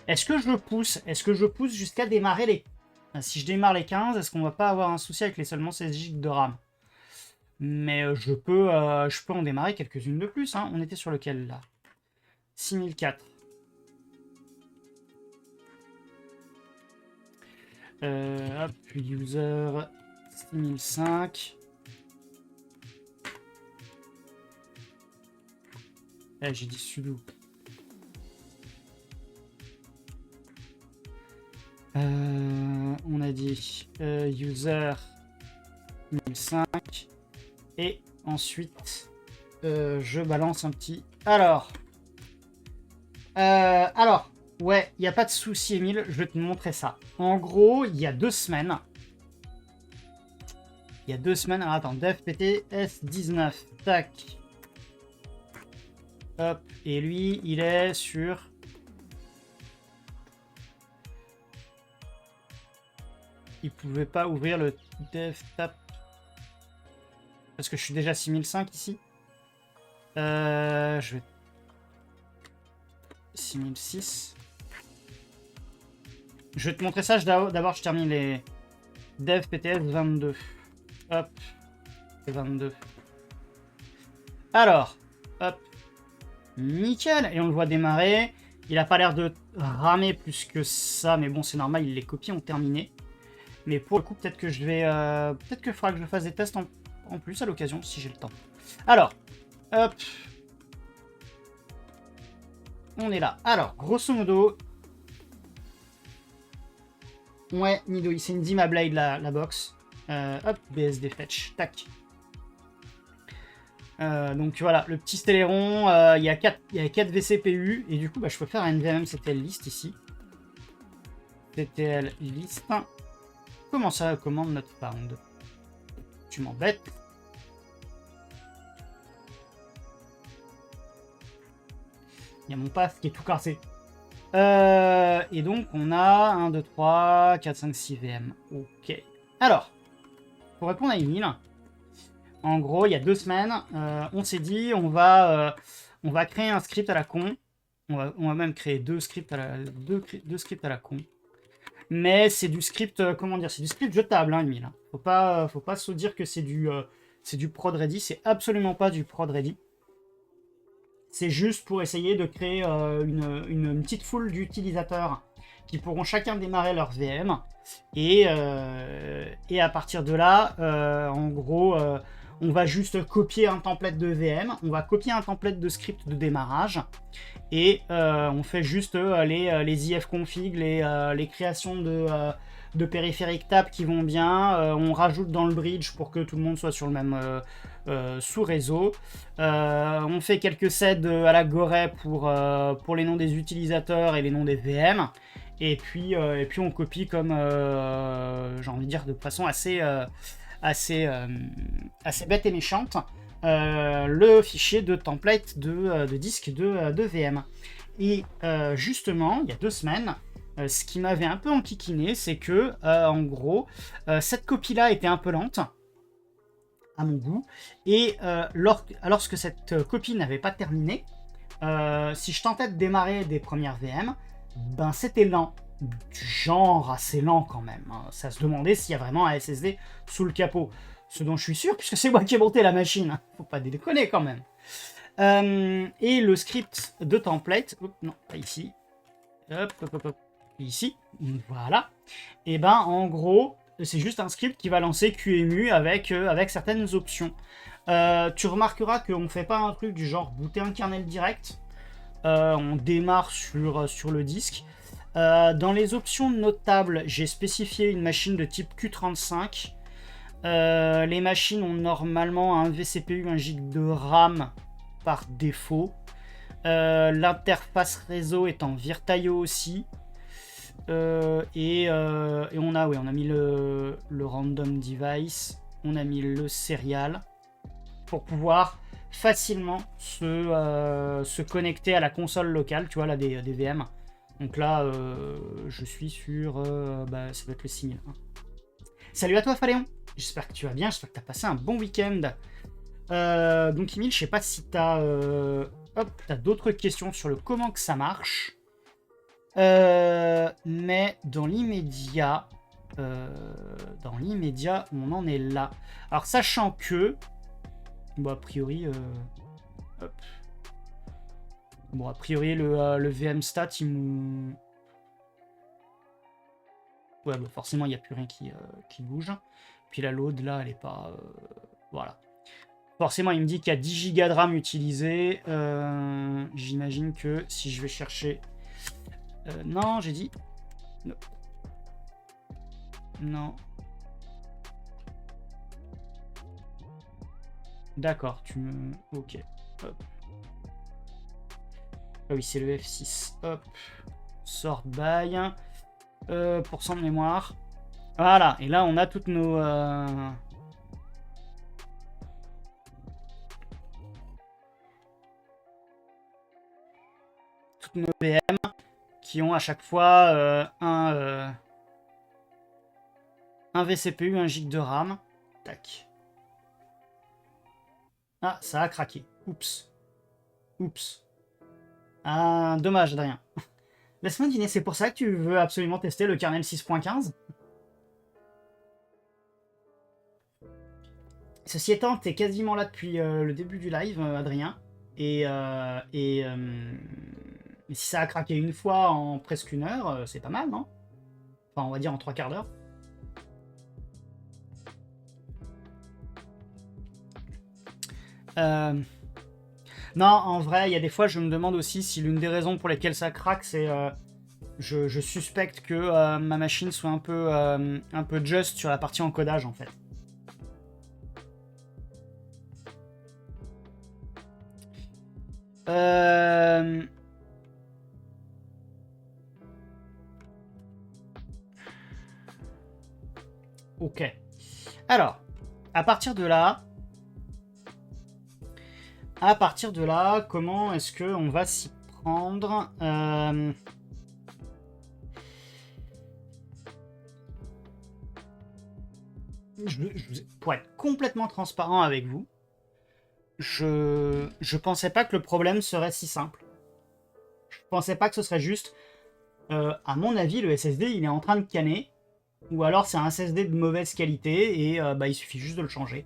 Est-ce que je le pousse? Est-ce que je pousse jusqu'à démarrer les... Si je démarre les 15, est-ce qu'on va pas avoir un souci avec les seulement 16 Go de RAM? Mais je peux en démarrer quelques-unes de plus. Hein. On était sur lequel là? 6004. Hop, user 6005. J'ai dit sudo. On a dit user 1005 et ensuite je balance un petit. Alors, ouais, il n'y a pas de souci, Emile, je vais te montrer ça. En gros, il y a 2 semaines. Alors attends, dev pt s19, tac. Hop, et lui, il est sur... Il pouvait pas ouvrir le dev tap. Parce que je suis déjà 6005 ici. Je vais... 6006. Je vais te montrer ça. D'abord, je termine les dev pts 22. Hop. 22. Alors, hop. Nickel. Et on le voit démarrer. Il a pas l'air de ramer plus que ça. Mais bon, c'est normal. Les copies ont terminé. Mais pour le coup, peut-être que je vais... peut-être qu'il faudra que je fasse des tests en plus à l'occasion, si j'ai le temps. Alors, hop. On est là. Alors, grosso modo... Ouais, Nido, c'est une Dima Blade, la box. Hop, BSD fetch. Tac. Donc voilà, le petit Celeron, il y a 4 VCPU. Et du coup, bah, je peux faire un NVMe CTL list ici. CTL list. Comment ça commande not found? Tu m'embêtes. Il y a mon path qui est tout cassé. Et donc, on a 1, 2, 3, 4, 5, 6 VM. Ok. Alors, pour répondre à Emile, en gros, il y a 2 semaines, on s'est dit, on va créer un script à la con. On va même créer 2 scripts à la con. Mais c'est du script, comment dire, c'est du script jetable, hein, Emile. Faut pas se dire que c'est du prod ready. C'est absolument pas du prod ready. C'est juste pour essayer de créer une petite foule d'utilisateurs qui pourront chacun démarrer leur VM. Et à partir de là, en gros, on va juste copier un template de VM, on va copier un template de script de démarrage, et on fait juste les ifconfig, les créations de périphériques TAP qui vont bien, on rajoute dans le bridge pour que tout le monde soit sur le même sous-réseau. On fait quelques sets à la Goret pour les noms des utilisateurs et les noms des VM. Et puis on copie comme, j'ai envie de dire, de façon assez bête et méchante, le fichier de template de disque de VM. Et justement, il y a 2 semaines, ce qui m'avait un peu enquiquiné, c'est que, en gros, cette copie-là était un peu lente, à mon goût, et lorsque cette copie n'avait pas terminé, si je tentais de démarrer des premières VM, ben c'était lent, du genre assez lent quand même. Hein. Ça se demandait s'il y a vraiment un SSD sous le capot. Ce dont je suis sûr, puisque c'est moi qui ai monté la machine. Hein. Faut pas déconner quand même. Et le script de template, non, pas ici. Hop, ici, voilà. Et ben en gros, c'est juste un script qui va lancer QEMU avec certaines options. Tu remarqueras qu'on ne fait pas un truc du genre booter un kernel direct. On démarre sur le disque. Dans les options notables, j'ai spécifié une machine de type Q35. Les machines ont normalement un VCPU, 1 Go de RAM par défaut. L'interface réseau est en Virtaio aussi. Et on a mis le random device, on a mis le serial pour pouvoir facilement se connecter à la console locale, tu vois là des VM. Donc là je suis sur ça doit être le 6000. Salut à toi Phaléon. J'espère que tu vas bien, j'espère que tu as passé un bon week-end. Donc Emile, je sais pas si tu as d'autres questions sur le comment que ça marche. Mais dans l'immédiat, on en est là. Alors sachant que, bon a priori, hop. Bon a priori le VM stat il me... Ouais bah forcément il n'y a plus rien qui bouge. Puis la load là elle est pas... voilà. Forcément il me dit qu'il y a 10 Go de RAM utilisé. J'imagine que si je vais chercher... non j'ai dit... Non. Non. D'accord, tu me... Ok. Hop. Ah oui, c'est le F6. Hop. Sort by. Pourcent de mémoire. Voilà. Et là, on a toutes nos... toutes nos VM qui ont à chaque fois un vCPU, 1 Go de RAM. Tac. Ah, ça a craqué. Oups. Oups. Ah, dommage, Adrien. Laisse-moi deviner, c'est pour ça que tu veux absolument tester le kernel 6.15 ? Ceci étant, t'es quasiment là depuis le début du live, Adrien. Et si ça a craqué une fois en presque une heure, c'est pas mal, non? Enfin, on va dire en 3/4 d'heure. Non, en vrai, il y a des fois, je me demande aussi si l'une des raisons pour lesquelles ça craque, c'est... je suspecte que ma machine soit un peu just sur la partie encodage, en fait. Ok. Alors, à partir de là, comment est-ce qu'on va s'y prendre pour être complètement transparent avec vous, je pensais pas que le problème serait si simple. Je pensais pas que ce serait juste... à mon avis, le SSD, il est en train de canner. Ou alors c'est un SSD de mauvaise qualité et il suffit juste de le changer.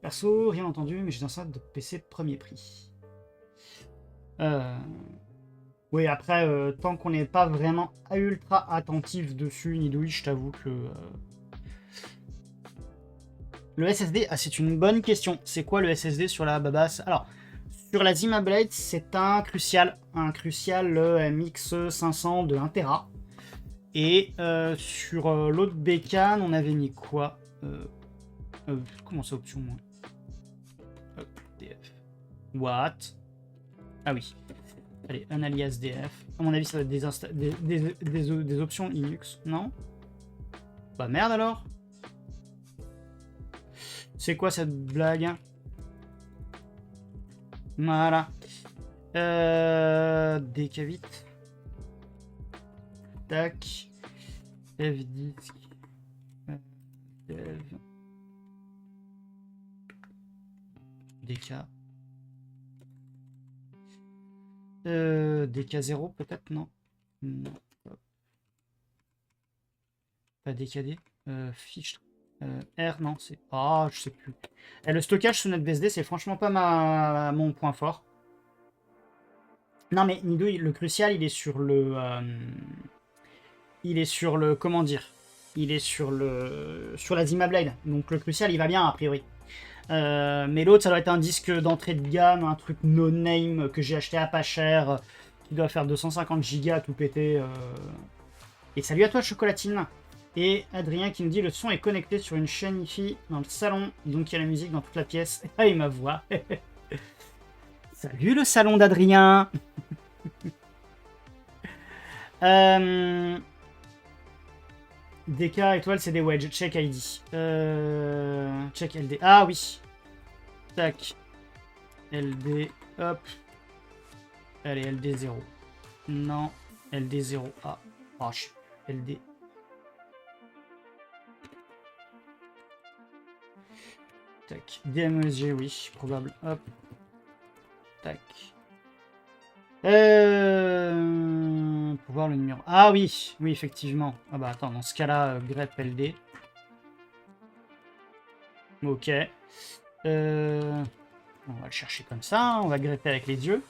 Perso, rien entendu, mais j'ai un sac de PC de premier prix. Oui, après, tant qu'on n'est pas vraiment ultra attentif dessus, Nidouille, je t'avoue que... Le SSD, ah, c'est une bonne question. C'est quoi le SSD sur la Babas? Alors, sur la Zima Blade, c'est un Crucial MX 500 de 1 Tera. Et sur l'autre bécane, on avait mis quoi? Comment ça, option moi? DF. What? Ah oui. Allez, un alias DF. À mon avis, ça va être des options Linux, non? Bah merde alors. C'est quoi cette blague? Voilà. DK8. Tac. F10. Dev. DK. DK0 peut-être, non? Non. Pas DKD. Fiche. R, non, c'est... Ah, je sais plus. Et le stockage sous NetBSD, c'est franchement pas mon point fort. Non, mais Nido, le crucial, il est sur le... Comment dire? Il est sur la Zima Blade. Donc le crucial, il va bien, a priori. Mais l'autre, ça doit être un disque d'entrée de gamme, un truc no-name que j'ai acheté à pas cher, qui doit faire 250 Go tout pété. Et salut à toi, Chocolatine! Et Adrien qui nous dit le son est connecté sur une chaîne Hi-Fi dans le salon, donc il y a la musique dans toute la pièce. Ah, et ma voix. Salut le salon d'Adrien. DK étoile, c'est des wedges. Check ID. Check LD. Ah oui. Tac. LD. Hop. Allez, LD 0. Non. LD 0. Ah. Oh, LD. tac. DMESG, oui, probable. Hop. Tac. Pour voir le numéro. Ah oui, oui, effectivement. Ah bah attends, dans ce cas-là, grep LD. Ok. On va le chercher comme ça, on va grepper avec les yeux.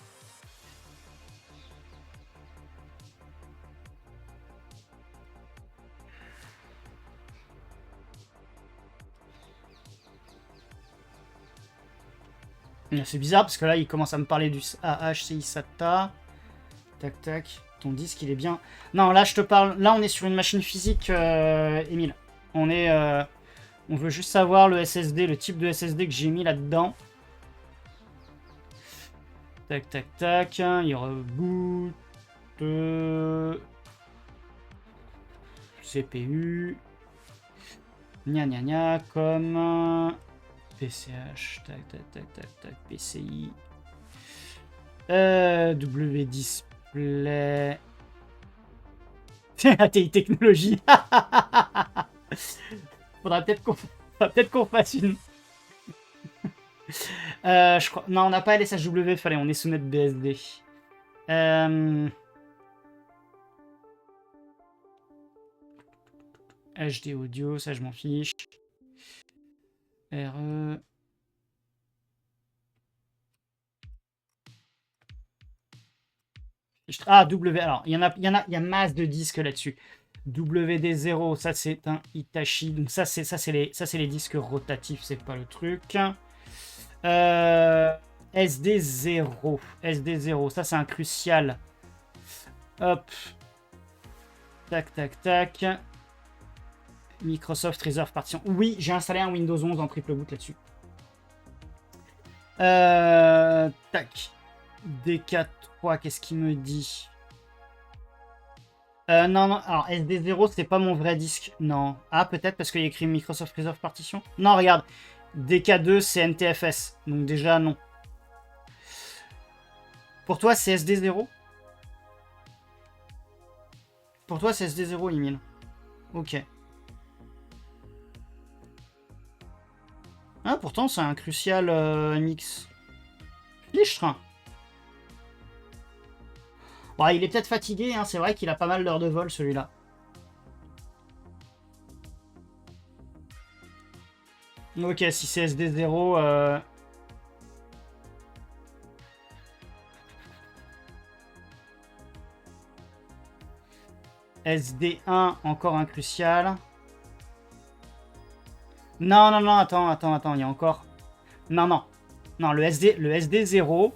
C'est bizarre parce que là il commence à me parler du AHCI SATA. Tac tac. Ton disque il est bien. Non, là je te parle. Là on est sur une machine physique, Emile. On veut juste savoir le SSD, le type de SSD que j'ai mis là-dedans. Tac tac tac. Il reboot. CPU. Gna gna gna. Comme. PCH. Tac tac tac tac tac. PCI. W-Display. ATI Technologie. Faudra peut-être qu'on fasse une. Je crois... Non, on n'a pas LSHW, fallait, on est sous NetBSD. HD audio, ça je m'en fiche. RE. Ah, W. Alors, il y a masse de disques là-dessus. WD0, ça c'est un Hitachi. Donc ça c'est les disques rotatifs, c'est pas le truc. SD0. SD0, ça c'est un crucial. Hop. Tac, tac, tac. Microsoft Reserve Partition. Oui, j'ai installé un Windows 11 en triple boot là-dessus. Tac. DK3, qu'est-ce qu'il me dit? Non, non, alors SD0, c'est pas mon vrai disque. Non. Ah, peut-être parce qu'il y a écrit Microsoft Reserve Partition. Non, regarde. DK2, c'est NTFS. Donc déjà, non. Pour toi, c'est SD0? Pour toi, c'est SD0, Emile. Ok. Ah, pourtant, c'est un crucial MX. Lichtre. Bon, il est peut-être fatigué, hein. C'est vrai qu'il a pas mal d'heures de vol, celui-là. Ok, si c'est SD0... SD1, encore un crucial. Non, non, non, attends, il y a encore... Non, non. Non, le SD0,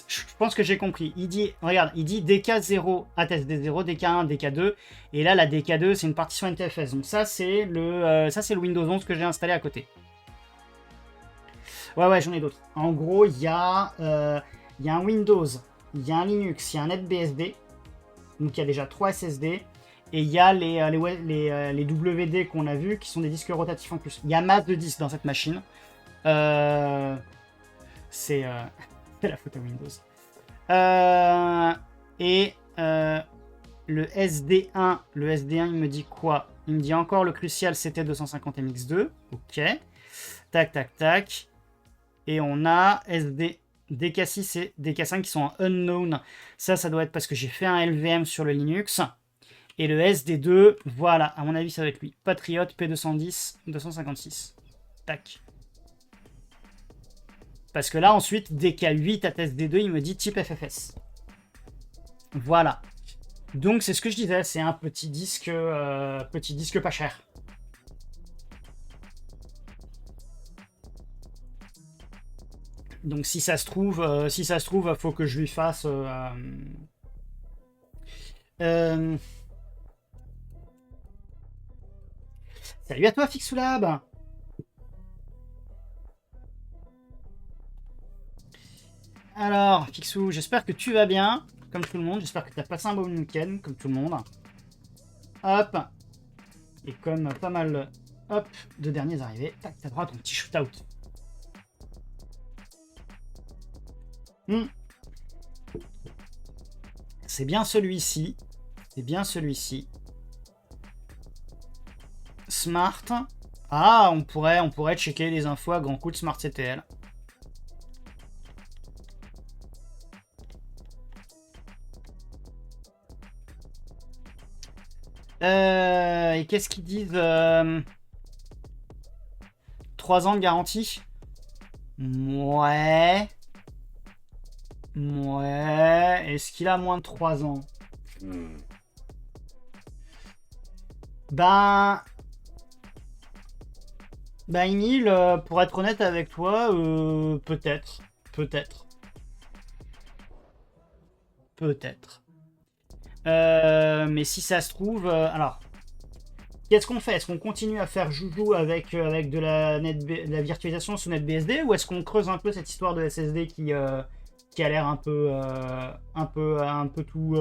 je pense que j'ai compris. Il dit, regarde, il dit DK0 at SD0, DK1, DK2. Et là, la DK2, c'est une partition NTFS. Donc ça, c'est le Windows 11 que j'ai installé à côté. Ouais, j'en ai d'autres. En gros, il y a un Windows, il y a un Linux, il y a un NetBSD. Donc il y a déjà 3 SSD. Et il y a les WD qu'on a vus qui sont des disques rotatifs en plus. Il y a masse de disques dans cette machine. C'est la faute à Windows. Le SD1, il me dit quoi? Il me dit encore le crucial CT250MX2. Ok. Tac, tac, tac. Et on a DK6 et DK5 qui sont en unknown. Ça doit être parce que j'ai fait un LVM sur le Linux. Et le SD2, voilà, à mon avis, ça va être lui. Patriot P210 256. Tac. Parce que là, ensuite, DK8 à SD2, il me dit type FFS. Voilà. Donc, c'est ce que je disais, c'est un petit disque pas cher. Donc, si ça se trouve, faut que je lui fasse... Salut à toi, Fixoulab. Alors, Fixou, j'espère que tu vas bien, comme tout le monde. J'espère que tu as passé un bon week-end, comme tout le monde. Hop. Et comme pas mal, hop, de derniers arrivés. Tac, t'as droit à ton petit shootout. C'est bien celui-ci. C'est bien celui-ci. Smart. Ah, on pourrait checker les infos à grand coup de SmartCTL. Et qu'est-ce qu'ils disent 3 ans de garantie? Ouais. Ouais. Est-ce qu'il a moins de 3 ans? Ben... Ben, Emile, pour être honnête avec toi, peut-être. Peut-être. Peut-être. Mais si ça se trouve... alors, qu'est-ce qu'on fait? Est-ce qu'on continue à faire joujou avec de de la virtualisation sous NetBSD ou est-ce qu'on creuse un peu cette histoire de SSD qui a l'air un peu tout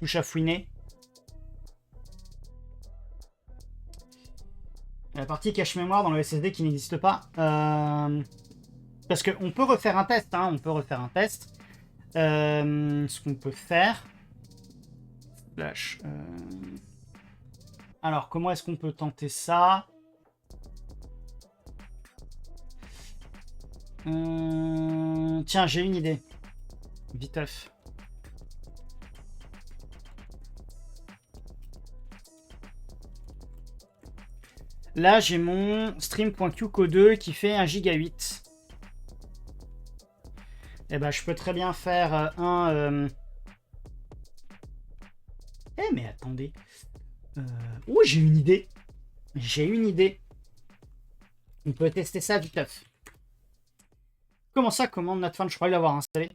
chafouiné? La partie cache-mémoire dans le SSD qui n'existe pas. Parce qu'on peut refaire un test, hein, on peut refaire un test. Ce qu'on peut faire... Slash... Alors, comment est-ce qu'on peut tenter ça? Tiens, j'ai une idée. Viteuf. Là, j'ai mon stream.qco2 qui fait 1 giga 8. Eh ben, je peux très bien faire un... Eh, mais attendez. Oh, j'ai une idée. J'ai une idée. On peut tester ça viteuf. Comment ça, commande NatFan? Je crois l'avoir installé.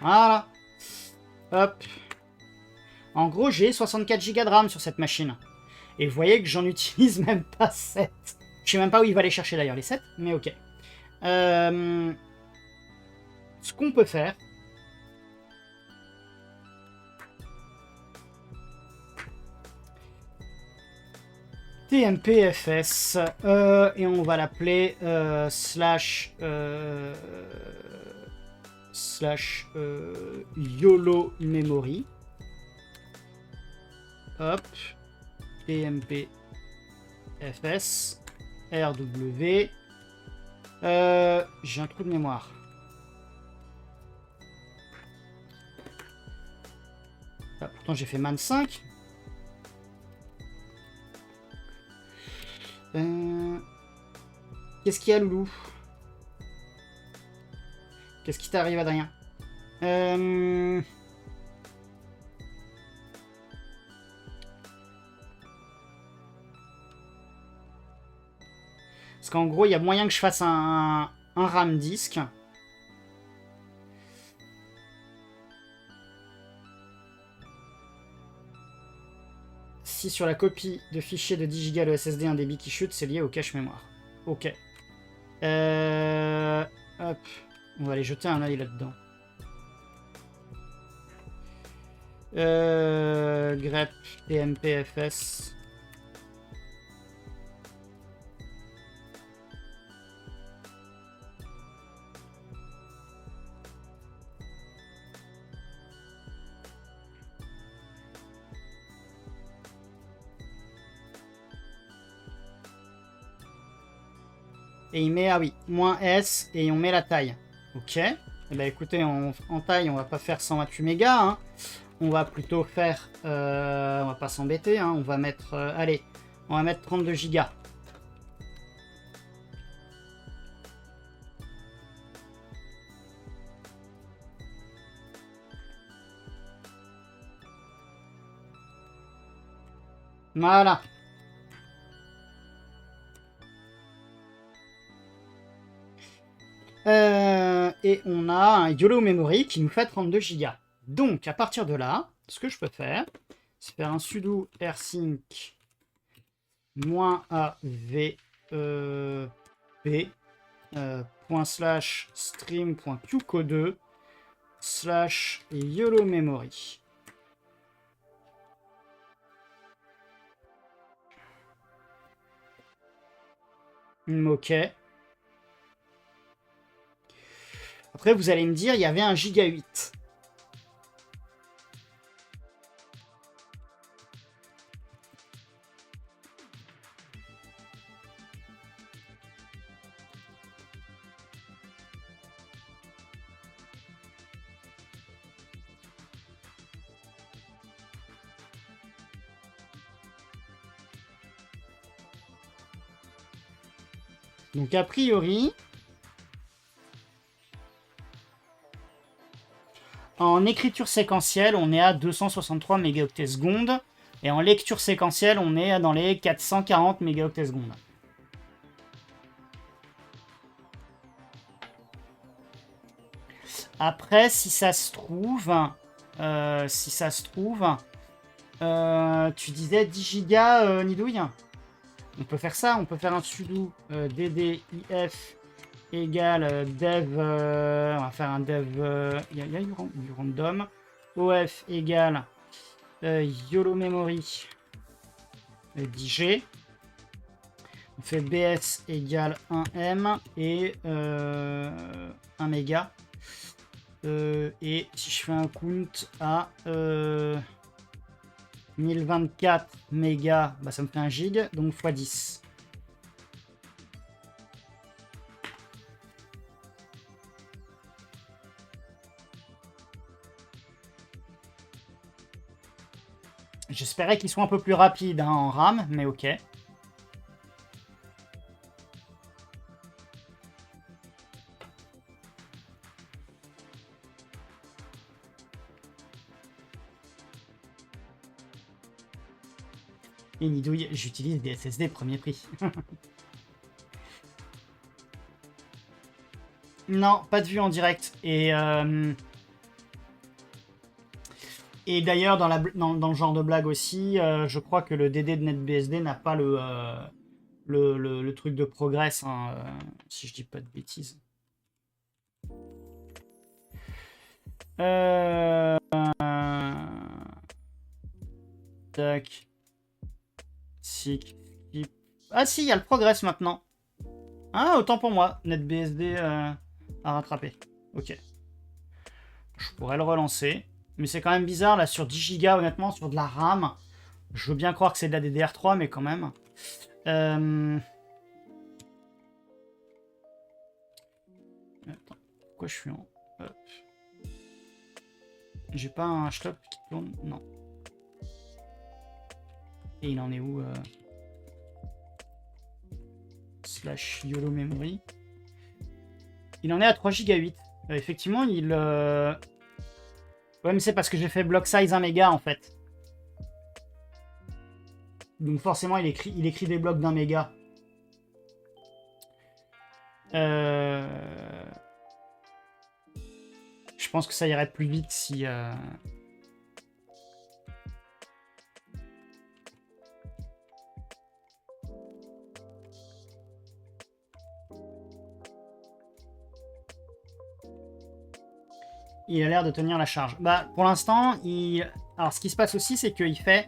Voilà. Hop. En gros, j'ai 64 Go de RAM sur cette machine. Et vous voyez que j'en utilise même pas 7. Je sais même pas où il va aller chercher d'ailleurs les 7, mais ok. Ce qu'on peut faire... TMPFS, et on va l'appeler slash YOLO memory. Hop, TMPFS, RW. J'ai un trou de mémoire. Ah, pourtant j'ai fait man 5. Qu'est-ce qu'il y a, Loulou? Qu'est-ce qui t'arrive, Adrien? Parce qu'en gros, il y a moyen que je fasse un RAM disque. Si sur la copie de fichier de 10 Go le SSD un débit qui chute, c'est lié au cache mémoire. Ok. Hop. On va aller jeter un œil là-dedans. Grep TMPFS. Et il met, ah oui, moins S, et on met la taille. Ok. Eh ben écoutez, en taille, on va pas faire 128 mégas. Hein. On va plutôt faire... on va pas s'embêter. Hein. On va mettre... allez, on va mettre 32 gigas. Voilà. Et on a un YOLO Memory qui nous fait 32 Go. Donc, à partir de là, ce que je peux faire, c'est faire un sudo rsync -avp /stream.qco2 /YOLO Memory. Ok. Après, vous allez me dire, il y avait 1 giga 8. Donc a priori, en écriture séquentielle, on est à 263 mégaoctets secondes. Et en lecture séquentielle, on est dans les 440 mégaoctets secondes. Après, si ça se trouve, tu disais 10 gigas, Nidouille. On peut faire ça, on peut faire un sudo ddif égale dev, on va faire un dev, il y a du random, of égale YOLO memory 10G. On fait bs égale 1m et 1 méga. Et si je fais un count à 1024 mégas, bah ça me fait 1 gig, donc x 10. J'espérais qu'ils soient un peu plus rapides hein, en RAM, mais ok. Et Nidouille, j'utilise des SSD premier prix. Non, pas de vue en direct. Et d'ailleurs, dans le genre de blague aussi, je crois que le DD de NetBSD n'a pas le truc de progress, hein, si je dis pas de bêtises. Tac. Skip. Ah si, il y a le progress maintenant. Ah, autant pour moi. NetBSD à rattraper. Ok. Je pourrais le relancer. Mais c'est quand même bizarre, là, sur 10 Go, honnêtement, sur de la RAM. Je veux bien croire que c'est de la DDR3, mais quand même. Attends, pourquoi je suis en... Hop. J'ai pas un stop qui tourne? Non. Et il en est où slash YOLO memory. Il en est à 3 Go 8. Effectivement, il... Ouais, mais c'est parce que j'ai fait block size 1 méga, en fait. Donc forcément, il écrit des blocs d'1 méga. Je pense que ça irait plus vite si... Il a l'air de tenir la charge. Bah, pour l'instant, alors ce qui se passe aussi, c'est qu'il fait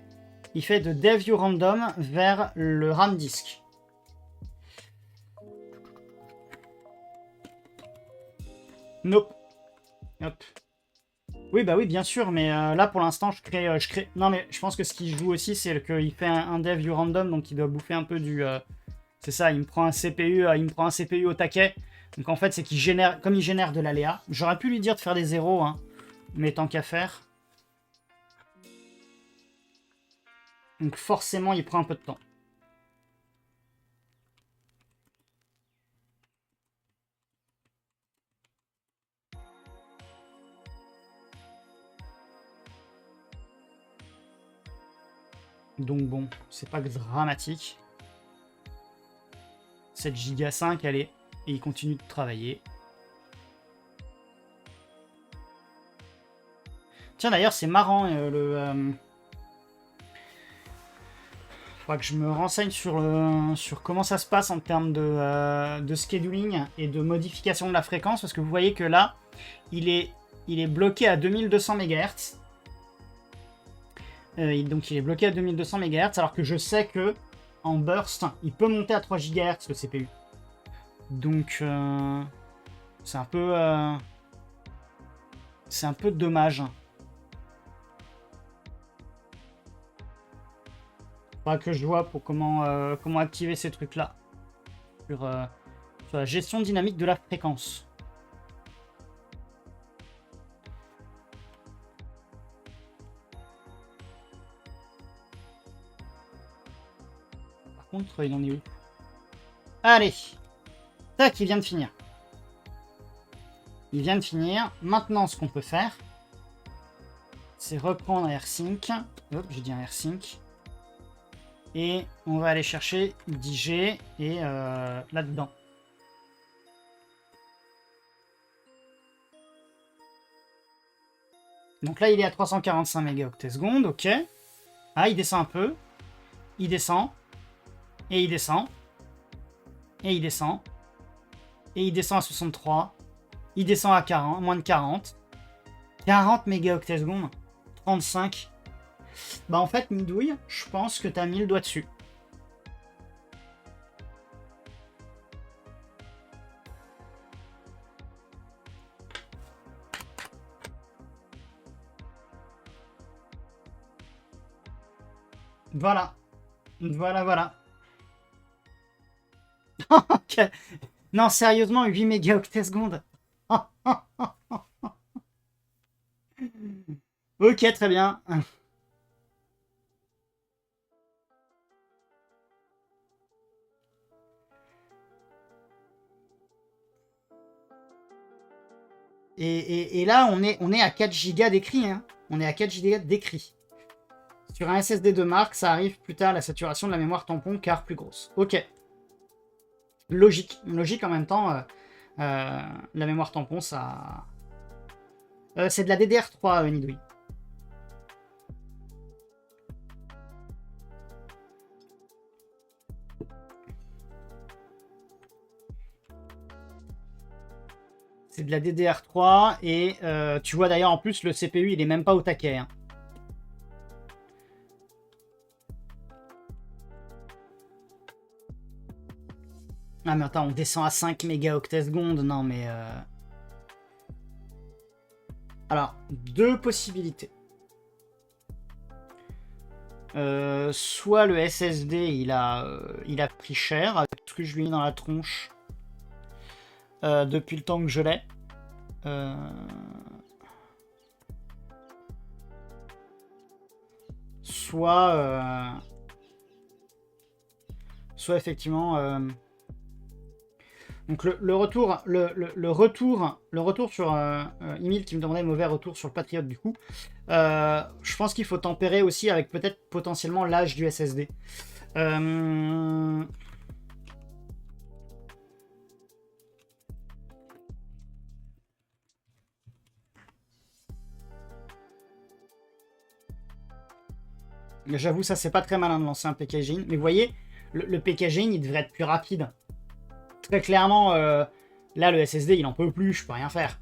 de dev random vers le RAM disk. Nope. Hop. Oui, bah oui, bien sûr, mais là, pour l'instant, je crée... Non, mais je pense que ce qui joue aussi, c'est qu'il fait un dev random, donc il doit bouffer un peu du... C'est ça, il me prend un CPU au taquet. Donc en fait, c'est qu'il génère... Comme il génère de l'aléa, j'aurais pu lui dire de faire des zéros, hein, mais tant qu'à faire. Donc forcément, il prend un peu de temps. Donc bon, c'est pas dramatique. 7 Go 5, allez. Et il continue de travailler. Tiens, d'ailleurs, c'est marrant, faudra que je me renseigne sur comment ça se passe en termes de scheduling et de modification de la fréquence, parce que vous voyez que là, il est bloqué à 2200 MHz. Donc il est bloqué à 2200 MHz, alors que je sais que en burst, il peut monter à 3 GHz le CPU. Donc c'est un peu dommage. Faudra que je vois pour comment activer ces trucs-là sur la gestion dynamique de la fréquence. Par contre, il en est où? Allez, Tac, il vient de finir. Il vient de finir. Maintenant, ce qu'on peut faire, c'est reprendre un AirSync. Hop, j'ai dit un AirSync. Et on va aller chercher 10G et là-dedans. Donc là, il est à 345 mégaoctets secondes, ok. Ah, il descend un peu. Il descend. Et il descend. Et il descend. Et il descend à 63. Il descend à 40, moins de 40. 40 mégaoctets secondes. 35. Bah en fait, Midouille, je pense que t'as mis le doigt dessus. Voilà. Voilà. Ok. Non, sérieusement, 8 mégaoctets secondes. Ok, très bien. Et là, on est à 4 Go d'écrit. Hein. On est à 4 Go d'écrit. Sur un SSD de marque, ça arrive plus tard la saturation de la mémoire tampon car plus grosse. Ok. Logique. Logique en même temps. La mémoire tampon, ça... c'est de la DDR3, Nidouille. C'est de la DDR3 et tu vois d'ailleurs en plus le CPU il est même pas au taquet. Hein. Ah mais attends, on descend à 5 mégaoctets secondes. Non mais... Alors, deux possibilités. Soit le SSD il a pris cher avec ce que je lui ai mis dans la tronche depuis le temps que je l'ai. Soit effectivement donc le retour sur Emile qui me demandait mauvais retour sur le Patriot du coup. Je pense qu'il faut tempérer aussi avec peut-être potentiellement l'âge du SSD. J'avoue, ça c'est pas très malin de lancer un packaging. Mais vous voyez, le packaging il devrait être plus rapide. Très clairement, là le SSD il en peut plus, je peux rien faire.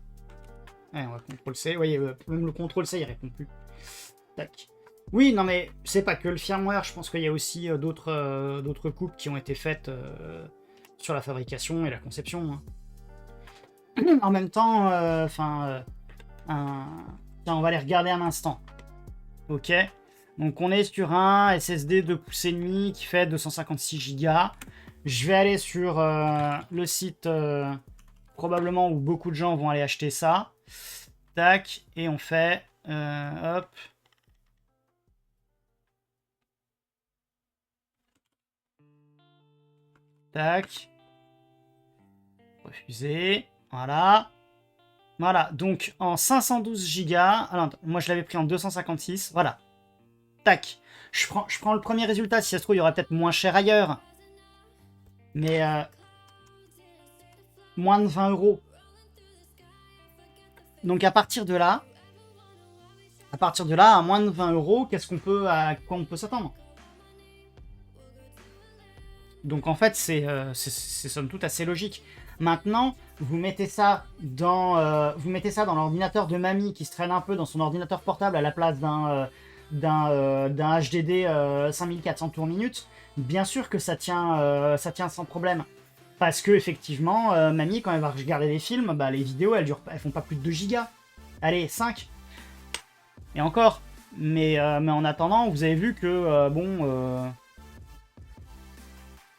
Ouais, on va CTRL C. Vous voyez, même le CTRL C il répond plus. Tac. Oui, non mais c'est pas que le firmware, je pense qu'il y a aussi d'autres coupes qui ont été faites sur la fabrication et la conception. Hein. En même temps, tiens, on va les regarder un instant. Ok. Donc on est sur un SSD 2,5 pouces qui fait 256 Go. Je vais aller sur le site probablement où beaucoup de gens vont aller acheter ça. Tac, et on fait hop. Tac. Refuser. Voilà. Voilà, donc en 512 Go. Alors, moi je l'avais pris en 256. Voilà. Tac. Je prends le premier résultat. Si ça se trouve, il y aura peut-être moins cher ailleurs. Mais moins de 20 €. Donc à partir de là, à moins de 20 €, à quoi on peut s'attendre? Donc en fait, c'est somme toute assez logique. Maintenant, vous mettez ça dans l'ordinateur de mamie qui se traîne un peu dans son ordinateur portable à la place d'un HDD 5400 tours minute. Bien sûr que ça tient sans problème. Parce que effectivement, mamie, quand elle va regarder les films, bah, les vidéos, elles font pas plus de 2 gigas. Allez, 5. Et encore. Mais en attendant, vous avez vu que,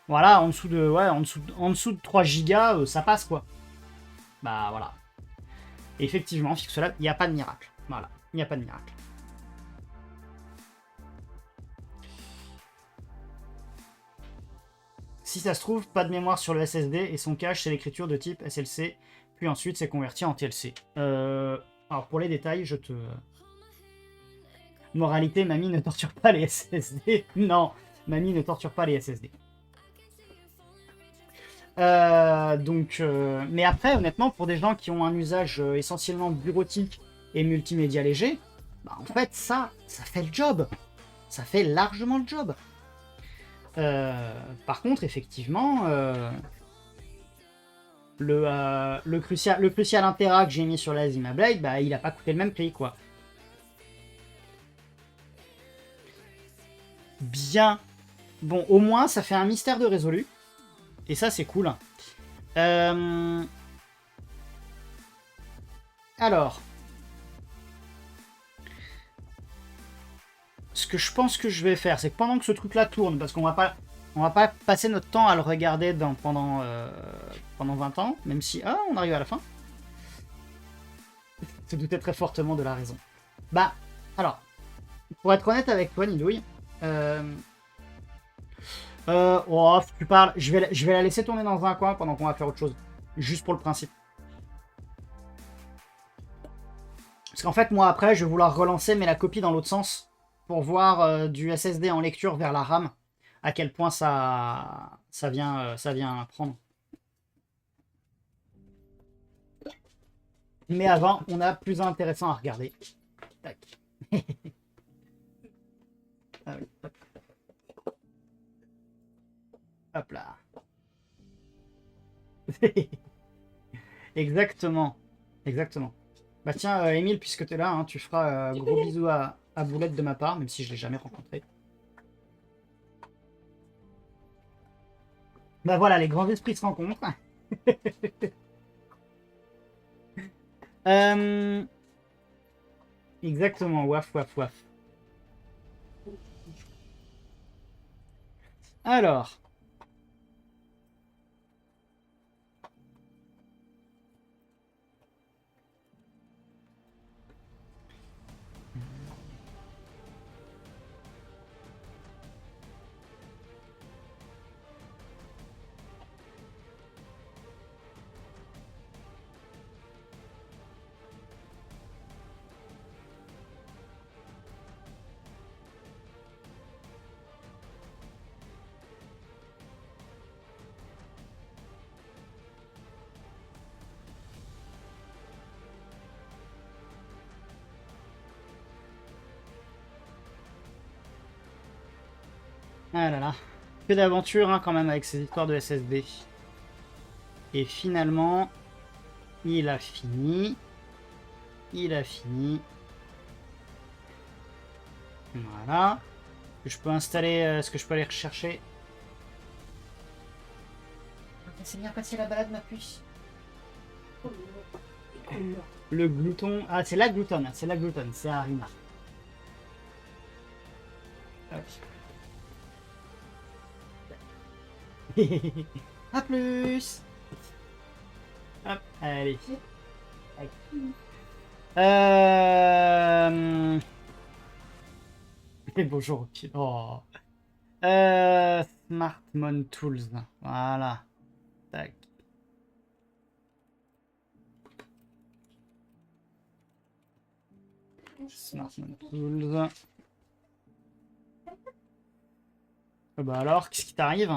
voilà, en dessous de 3 gigas, ça passe, quoi. Bah, voilà. Et effectivement, fixe là, il n'y a pas de miracle. Voilà, il n'y a pas de miracle. Si ça se trouve, pas de mémoire sur le SSD et son cache, c'est l'écriture de type SLC, puis ensuite c'est converti en TLC. Alors pour les détails, je te... Moralité, mamie ne torture pas les SSD. Non, mamie ne torture pas les SSD. Mais après, honnêtement, pour des gens qui ont un usage essentiellement bureautique et multimédia léger, bah, en fait, ça fait le job. Ça fait largement le job. Par contre, effectivement, le Crucial Intera que j'ai mis sur la Zima Blade, bah, il a pas coûté le même prix, quoi. Bien. Bon, au moins, ça fait un mystère de résolu. Et ça, c'est cool. Alors. Ce que je pense que je vais faire, c'est que pendant que ce truc-là tourne, parce qu'on va pas passer notre temps à le regarder pendant 20 ans, même si... Ah, on arrive à la fin. Se douter très fortement de la raison. Bah, alors, pour être honnête avec toi, Nidouille, oh, tu parles, je vais la laisser tourner dans un coin pendant qu'on va faire autre chose. Juste pour le principe. Parce qu'en fait, moi, après, je vais vouloir relancer, mais la copie dans l'autre sens, pour voir du SSD en lecture vers la RAM, à quel point ça vient prendre. Mais avant, on a plus intéressant à regarder. Tac. Ah oui, hop. Hop là. Exactement. Exactement. Bah tiens, Émile, puisque tu es là, hein, tu feras gros bisous à Boulette de ma part, même si je l'ai jamais rencontré. Bah voilà, les grands esprits se rencontrent. Exactement, waf, waf, waf. Alors. Ah là là. Que d'aventure hein, quand même avec ces histoires de SSD. Et finalement, il a fini. Il a fini. Voilà. Je peux installer ce que je peux aller rechercher. C'est bien passé la balade, ma puce. Le glouton. Ah, c'est la gloutonne. C'est la gloutonne. C'est Arina. A plus. Hop, allez. Et bonjour. Oh. Smartphone Tools. Voilà. Tac. Smartphone Tools. Bah alors, qu'est-ce qui t'arrive?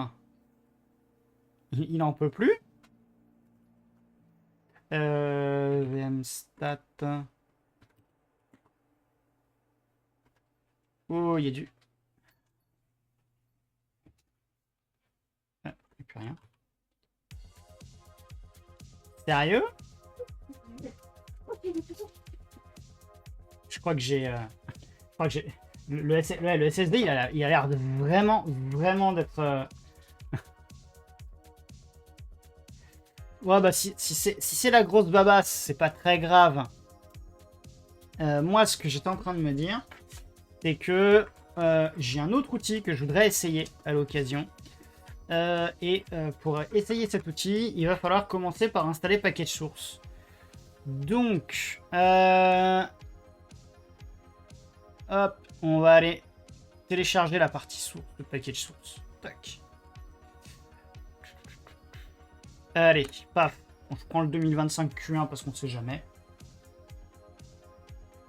Il en peut plus? VMstat. Oh, il y a du... Ah, il n'y a plus rien. Sérieux? Je crois que j'ai... Le SSD, il a l'air de vraiment d'être... Ouais, bah si c'est la grosse babasse, c'est pas très grave. Moi, ce que j'étais en train de me dire, c'est que j'ai un autre outil que je voudrais essayer à l'occasion. Pour essayer cet outil, il va falloir commencer par installer Package Source. Donc, hop, on va aller télécharger la partie source de Package Source. Tac. Allez, paf. On se prend le 2025 Q1 parce qu'on sait jamais.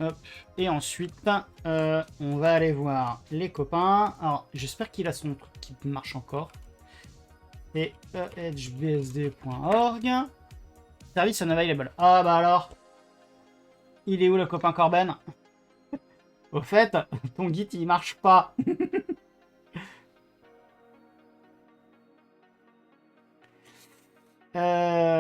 Hop. Et ensuite, on va aller voir les copains. Alors, j'espère qu'il a son truc qui marche encore. Et edgebsd.org. Service unavailable. Ah bah alors. Il est où le copain Corben? Au fait, ton Git il marche pas. Tac.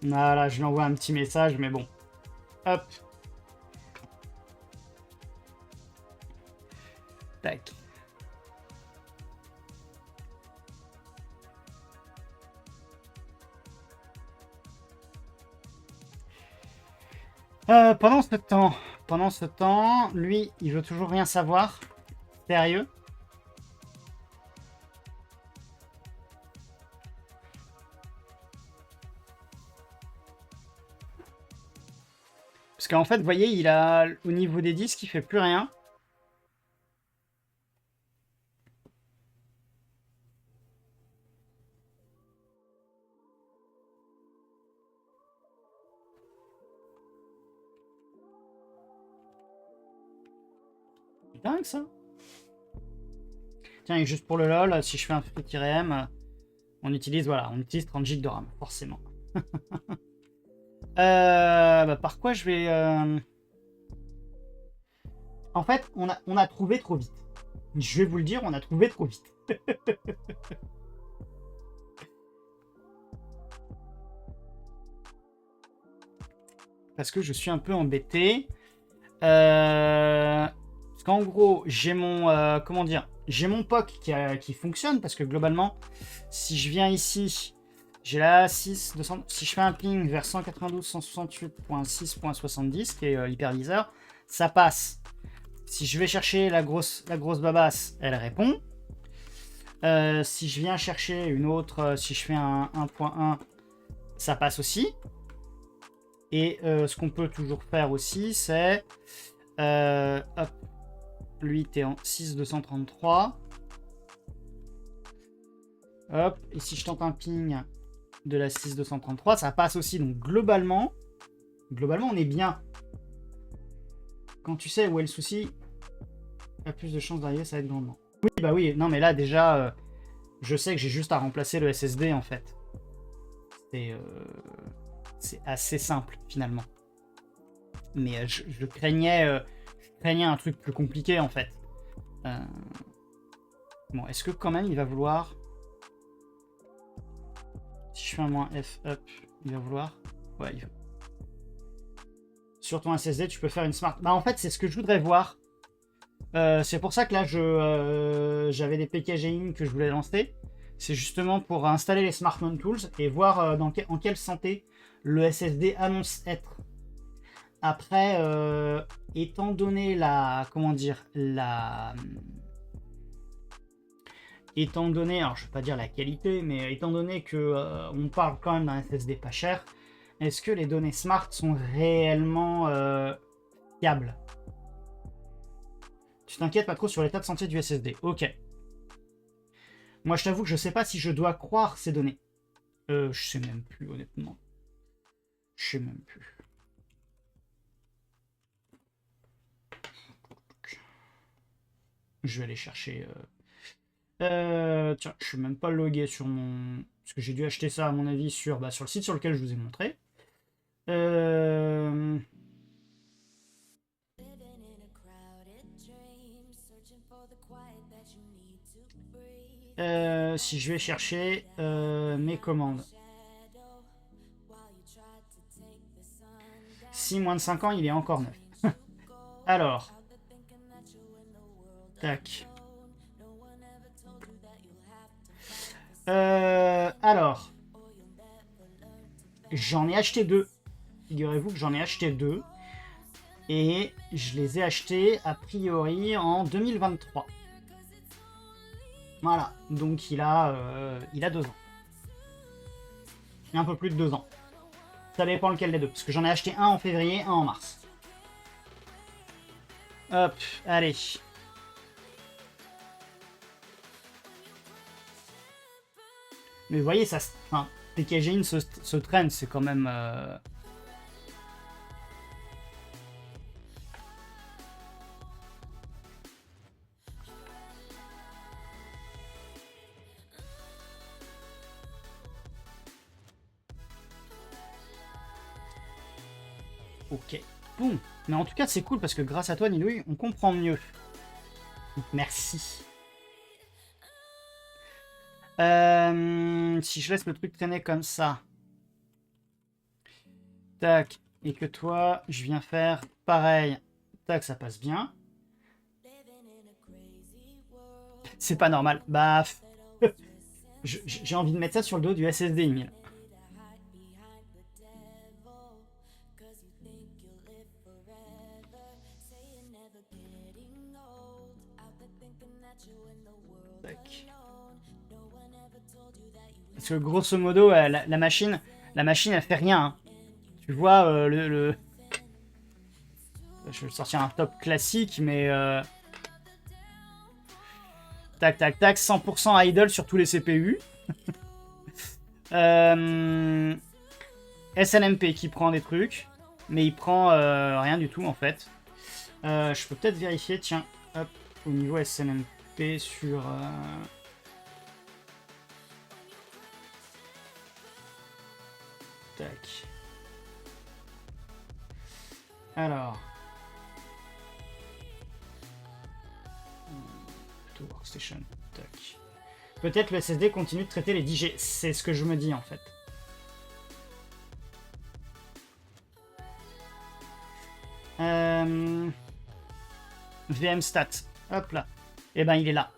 Voilà, je lui envoie un petit message, mais bon. Hop. Tac. Pendant ce temps, lui, il veut toujours rien savoir. Sérieux. Parce qu'en fait, vous voyez, il a au niveau des disques, il fait plus rien. C'est dingue ça. Tiens, et juste pour le lol, si je fais un -m, on utilise 30 Go de RAM, forcément. Bah, par quoi je vais... En fait, on a trouvé trop vite. Je vais vous le dire, on a trouvé trop vite. Parce que je suis un peu embêté. Parce qu'en gros, j'ai mon... comment dire? J'ai mon POC qui fonctionne. Parce que globalement, si je viens ici... J'ai la 6, 200, si je fais un ping vers 192.168.6.70, qui est l'hyperviseur, ça passe. Si je vais chercher la grosse babasse, elle répond. Si je viens chercher une autre, si je fais un 1.1, ça passe aussi. Et ce qu'on peut toujours faire aussi, c'est... hop, lui, t'es en 6.233. Hop, et si je tente un ping de la 6.233, ça passe aussi. Donc globalement, on est bien. Quand tu sais où est le souci, il y a plus de chances d'arriver, ça va être grandement. Oui, bah oui, non mais là déjà, je sais que j'ai juste à remplacer le SSD en fait. C'est assez simple finalement. Mais je craignais un truc plus compliqué en fait. Bon, est-ce que quand même il va vouloir... Si je fais un -F up, il va vouloir... Ouais, il va... Sur ton SSD, tu peux faire une smart... Bah en fait, c'est ce que je voudrais voir. C'est pour ça que là, j'avais des packaging que je voulais lancer. C'est justement pour installer les Smart Mount Tools et voir en quelle santé le SSD annonce être. Après, étant donné la... Comment dire? Étant donné, alors je ne vais pas dire la qualité, mais étant donné que on parle quand même d'un SSD pas cher, est-ce que les données Smart sont réellement fiables? Tu t'inquiètes pas trop sur l'état de santé du SSD. Ok. Moi, je t'avoue que je sais pas si je dois croire ces données. Je sais même plus, honnêtement. Je sais même plus. Je vais aller chercher... tiens, je suis même pas logué sur mon... Parce que j'ai dû acheter ça, à mon avis, sur le site sur lequel je vous ai montré. Si je vais chercher mes commandes. Si moins de 5 ans, il est encore neuf. Alors. Tac. Alors. J'en ai acheté 2. Figurez-vous que j'en ai acheté 2. Et je les ai achetés a priori en 2023. Voilà, donc il a 2 ans. Un peu plus de 2 ans. Ça dépend lequel des deux, parce que j'en ai acheté un en février, un en mars. Hop, allez. Mais vous voyez, ça, enfin, TKG se traîne, c'est quand même... Ok. Bon. Mais en tout cas, c'est cool parce que grâce à toi, Nidouille, on comprend mieux. Donc, merci. Si je laisse le truc traîner comme ça. Tac. Et que toi, je viens faire pareil. Tac, ça passe bien. C'est pas normal. Bah... J'ai envie de mettre ça sur le dos du SSD, Emile. Tac. Parce que grosso modo, la machine, elle fait rien. Hein. Tu vois, je vais sortir un top classique, mais... Tac, tac, tac, 100% idle sur tous les CPU. SNMP qui prend des trucs, mais il prend rien du tout en fait. Je peux peut-être vérifier, tiens, hop, au niveau SNMP sur... Tac. Alors... Plutôt workstation, tac. Peut-être le SSD continue de traiter les 10G, c'est ce que je me dis en fait. VMstat, hop là. Et ben il est là.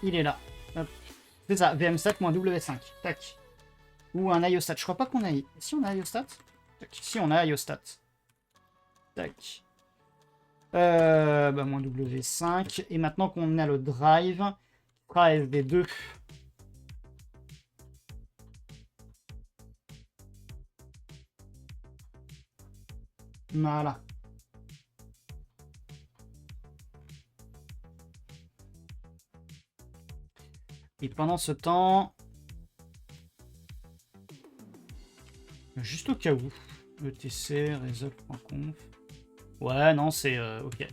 Il est là. Hop. C'est ça, VMstat -W5. Tac. Ou un IOStat. Je crois pas qu'on a... Si on a IOStat. Tac. Si on a IOStat. Tac. Bah, -W5. Et maintenant qu'on a le drive, fera SD2. Voilà. Et pendant ce temps, juste au cas où, etc result.conf. Ouais, non, c'est ok.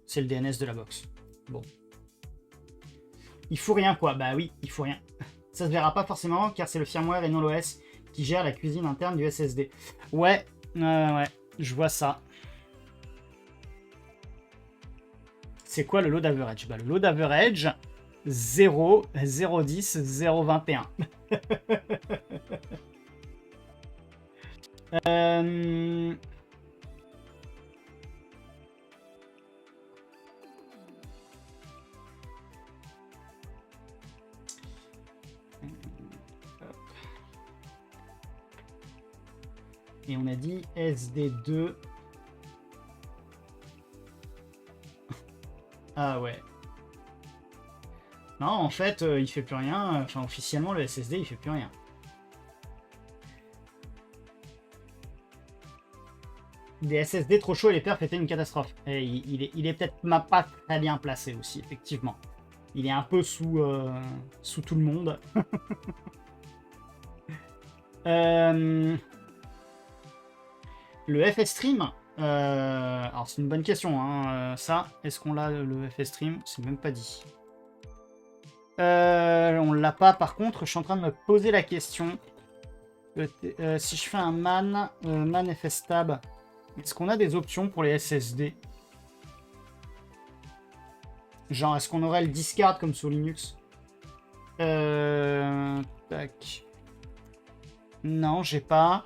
C'est le DNS de la box. Bon. Il faut rien, quoi. Bah oui, il faut rien. Ça se verra pas forcément, car c'est le firmware et non l'OS qui gère la cuisine interne du SSD. Ouais, ouais, je vois ça. C'est quoi le load average? Bah, le load average, 0, 0,10, 0,21. Et on a dit SD2. Ah ouais. Non, en fait, il fait plus rien. Enfin, officiellement, le SSD, il fait plus rien. Des SSD trop chauds et les perfs étaient une catastrophe. Et il est peut-être pas très bien placé aussi, effectivement. Il est un peu sous tout le monde. Le FS-Stream, alors c'est une bonne question. Hein. Ça, est-ce qu'on l'a le FS-Stream? C'est même pas dit. On l'a pas. Par contre, je suis en train de me poser la question. Si je fais un man FS-Tab, est-ce qu'on a des options pour les SSD? Genre, est-ce qu'on aurait le discard comme sur Linux? Tac. Non, j'ai pas.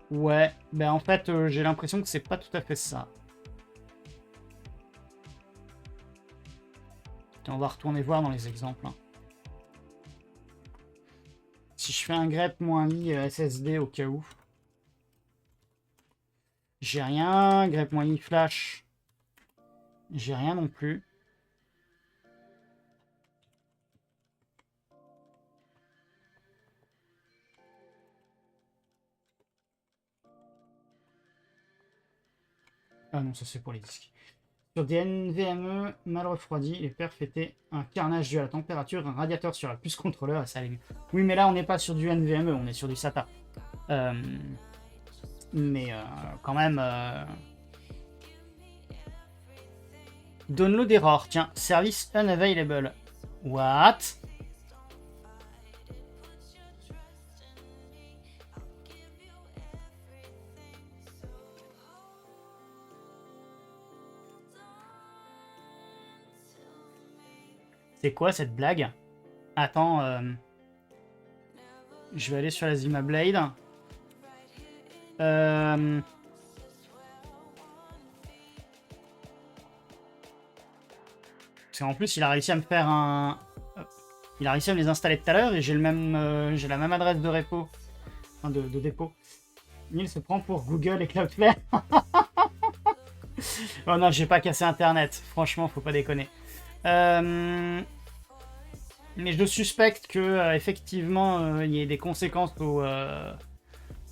Ouais, ben en fait, j'ai l'impression que c'est pas tout à fait ça. On va retourner voir dans les exemples. Hein. Si je fais un grep -i SSD au cas où. J'ai rien. Grep-moi flash. J'ai rien non plus. Ah non, ça c'est pour les disques. Sur des NVMe mal refroidis, les perfs étaient un carnage dû à la température, un radiateur sur la puce contrôleur et ça allait mieux. Oui, mais là on n'est pas sur du NVMe, on est sur du SATA. Mais quand même... Download error, tiens, service unavailable. What? C'est quoi cette blague? Attends, je vais aller sur la Zima Blade. Parce qu'en plus, il a réussi à me faire un... Il a réussi à me les installer tout à l'heure et j'ai la même adresse de repo. Enfin, de dépôt. Il se prend pour Google et Cloudflare. Oh non, j'ai pas cassé Internet. Franchement, faut pas déconner. Mais je suspecte que effectivement, il y ait des conséquences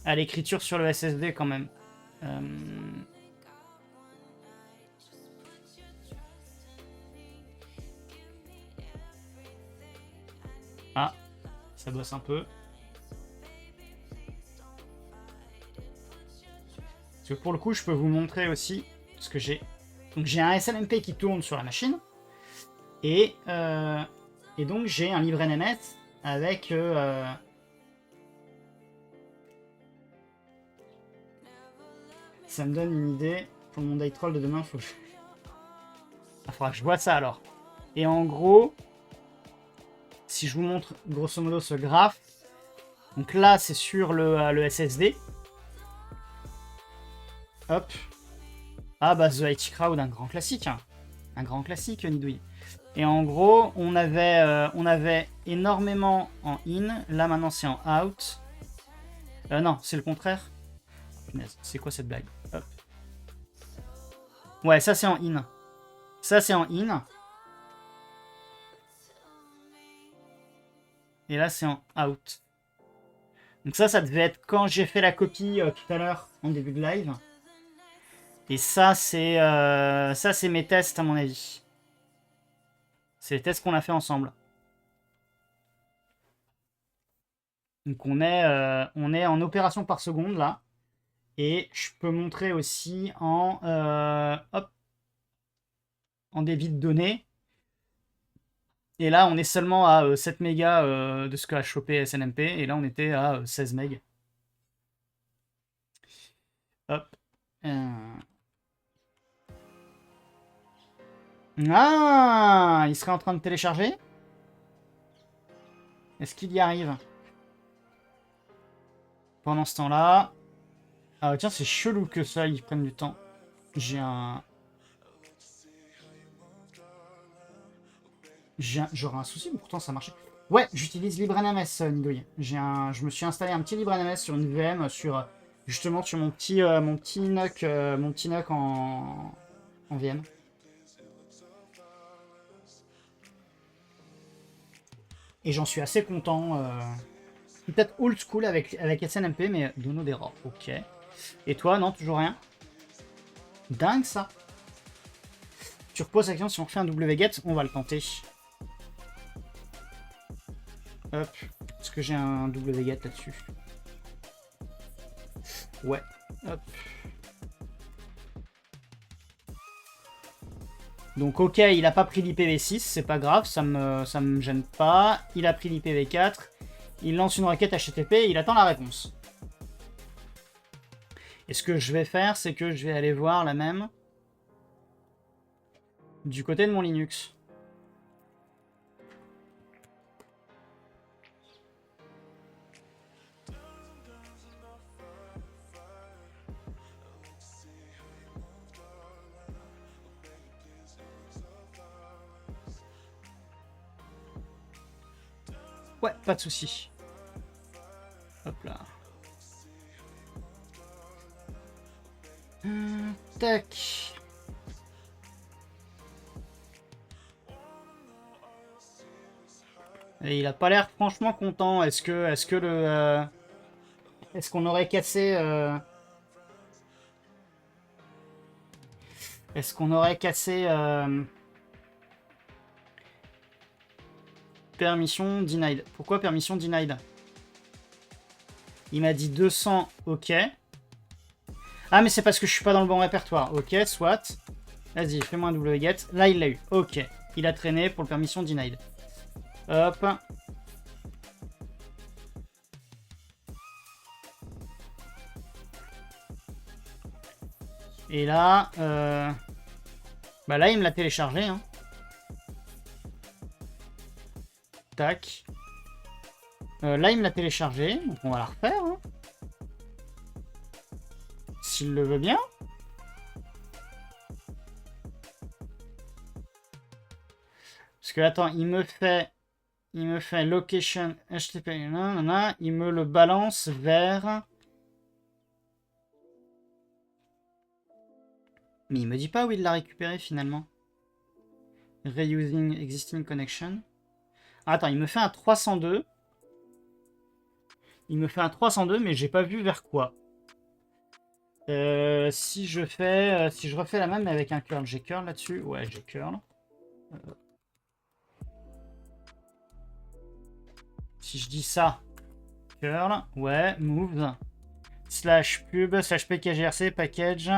à l'écriture sur le SSD quand même. Ah, ça bosse un peu. Parce que pour le coup, je peux vous montrer aussi ce que j'ai. Donc j'ai un SLMP qui tourne sur la machine. Et donc j'ai un livre NMS avec... ça me donne une idée. Pour mon day troll de demain, faut que je... Il faudra que je vois ça alors. Et en gros, si je vous montre grosso modo ce graphe, donc là c'est sur le SSD. Hop. Ah bah The IT Crowd, un grand classique. Hein. Un grand classique, Nidouille. Et en gros, on avait énormément en in. Là maintenant c'est en out. Non, c'est le contraire. C'est quoi cette blague? Hop. Ouais, ça c'est en in. Ça c'est en in. Et là c'est en out. Donc ça devait être quand j'ai fait la copie tout à l'heure en début de live. Et ça c'est mes tests à mon avis. C'est les tests qu'on a fait ensemble. Donc on est en opération par seconde là. Et je peux montrer aussi hop, en débit de données. Et là, on est seulement à 7 mégas de ce qu'a chopé SNMP. Et là, on était à 16 mégas. Hop. Ah, il serait en train de télécharger. Est-ce qu'il y arrive? Pendant ce temps-là... Ah tiens, c'est chelou que ça, ils prennent du temps. J'ai un... J'aurais un souci, mais pourtant ça marchait. Ouais, j'utilise LibreNMS, Nidoy. Je me suis installé un petit LibreNMS sur une VM, justement sur mon petit NUC en VM. Et j'en suis assez content. Peut-être old school avec SNMP, mais Dono d'erreur. Ok. Et toi, non, toujours rien? Dingue ça. Tu reposes l'action si on fait un wget, on va le tenter. Hop. Est-ce que j'ai un wget là-dessus? Ouais. Hop. Donc ok, il a pas pris l'IPv6, c'est pas grave, ça me gêne pas. Il a pris l'IPv4. Il lance une requête HTTP et il attend la réponse. Et ce que je vais faire, c'est que je vais aller voir la même du côté de mon Linux. Ouais, pas de souci. Hop là. Tac. Et il a pas l'air franchement content. Est-ce qu'on aurait cassé permission denied? Pourquoi permission denied? Il m'a dit 200, ok. Ah, mais c'est parce que je suis pas dans le bon répertoire. Ok, soit. Vas-y, fais-moi un wget. Là, il l'a eu. Ok. Il a traîné pour le permission denied. Hop. Et là, bah là, il me l'a téléchargé. Hein. Tac. Là, il me l'a téléchargé. Donc, on va la refaire. Hein. S'il le veut bien. Parce que, attends, il me fait location HTTP. Il me le balance vers... Mais il me dit pas où il l'a récupéré finalement. Reusing existing connection. Ah, attends, il me fait un 302. Il me fait un 302, mais j'ai pas vu vers quoi. Si je refais la même mais avec un curl, j'ai curl là-dessus. Ouais, j'ai curl. Si je dis ça, curl, ouais, move, slash pub, slash pkgrc, package,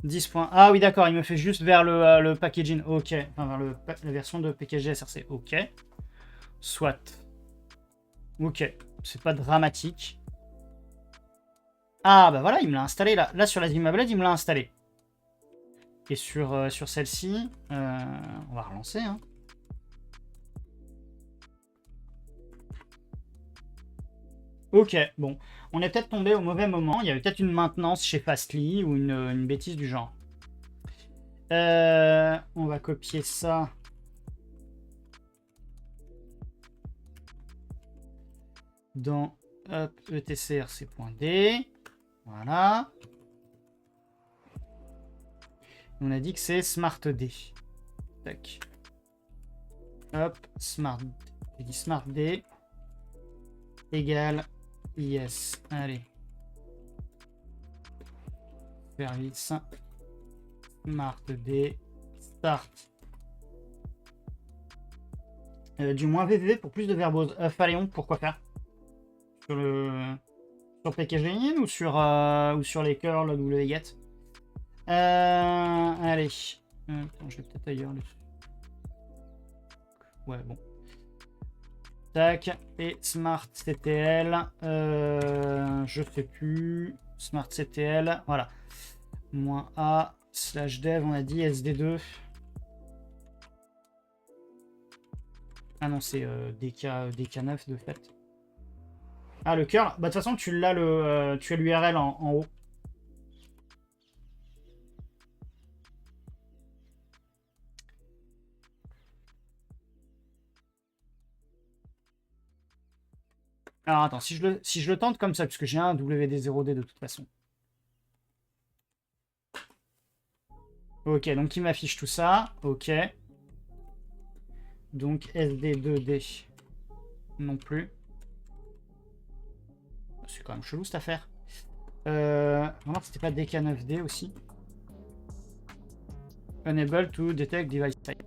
10 points. Ah oui, d'accord, il me fait juste vers le packaging, ok. Enfin, vers la version de pkgsrc, ok. Soit. Ok, c'est pas dramatique. Ah, bah voilà, il me l'a installé là. Là, sur la Zimablade, il me l'a installé. Et sur celle-ci, on va relancer, hein. Ok, bon. On est peut-être tombé au mauvais moment. Il y avait peut-être une maintenance chez Fastly ou une bêtise du genre. On va copier ça. Dans etcrc.d. Voilà. On a dit que c'est SmartD. Tac. Hop, smart. J'ai dit SmartD égale yes. Allez. Service SmartD start. Du moins VVV pour plus de verbose. Phaléon, pourquoi faire? Sur PKGN ou sur les curls wget? Allez. Attends, je vais peut-être ailleurs. Ouais, bon. Tac. Et SmartCTL. Je fais plus. SmartCTL. Voilà. Moins A. Slash dev, on a dit SD2. Ah non, c'est DK9 de fait. Ah, le curl. Bah, de toute façon, tu as l'URL en haut. Alors, attends, si je le tente comme ça, puisque j'ai un WD0D de toute façon. Ok, donc il m'affiche tout ça. Ok. Donc SD2D. Non plus. C'est quand même chelou cette affaire. Non, c'était pas DK9D aussi. Unable to detect device type.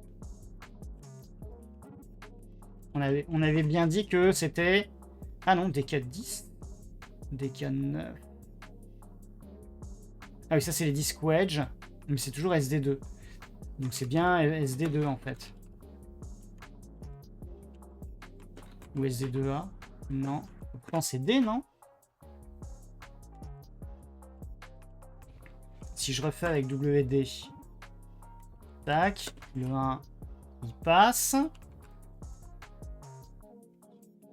On avait bien dit que c'était... Ah non, DK10. DK9. Ah oui, ça c'est les disques wedge. Mais c'est toujours SD2. Donc c'est bien SD2 en fait. Ou SD2A. Non. Pourtant c'est D, non? Si je refais avec WD. Tac. Le 1, il passe.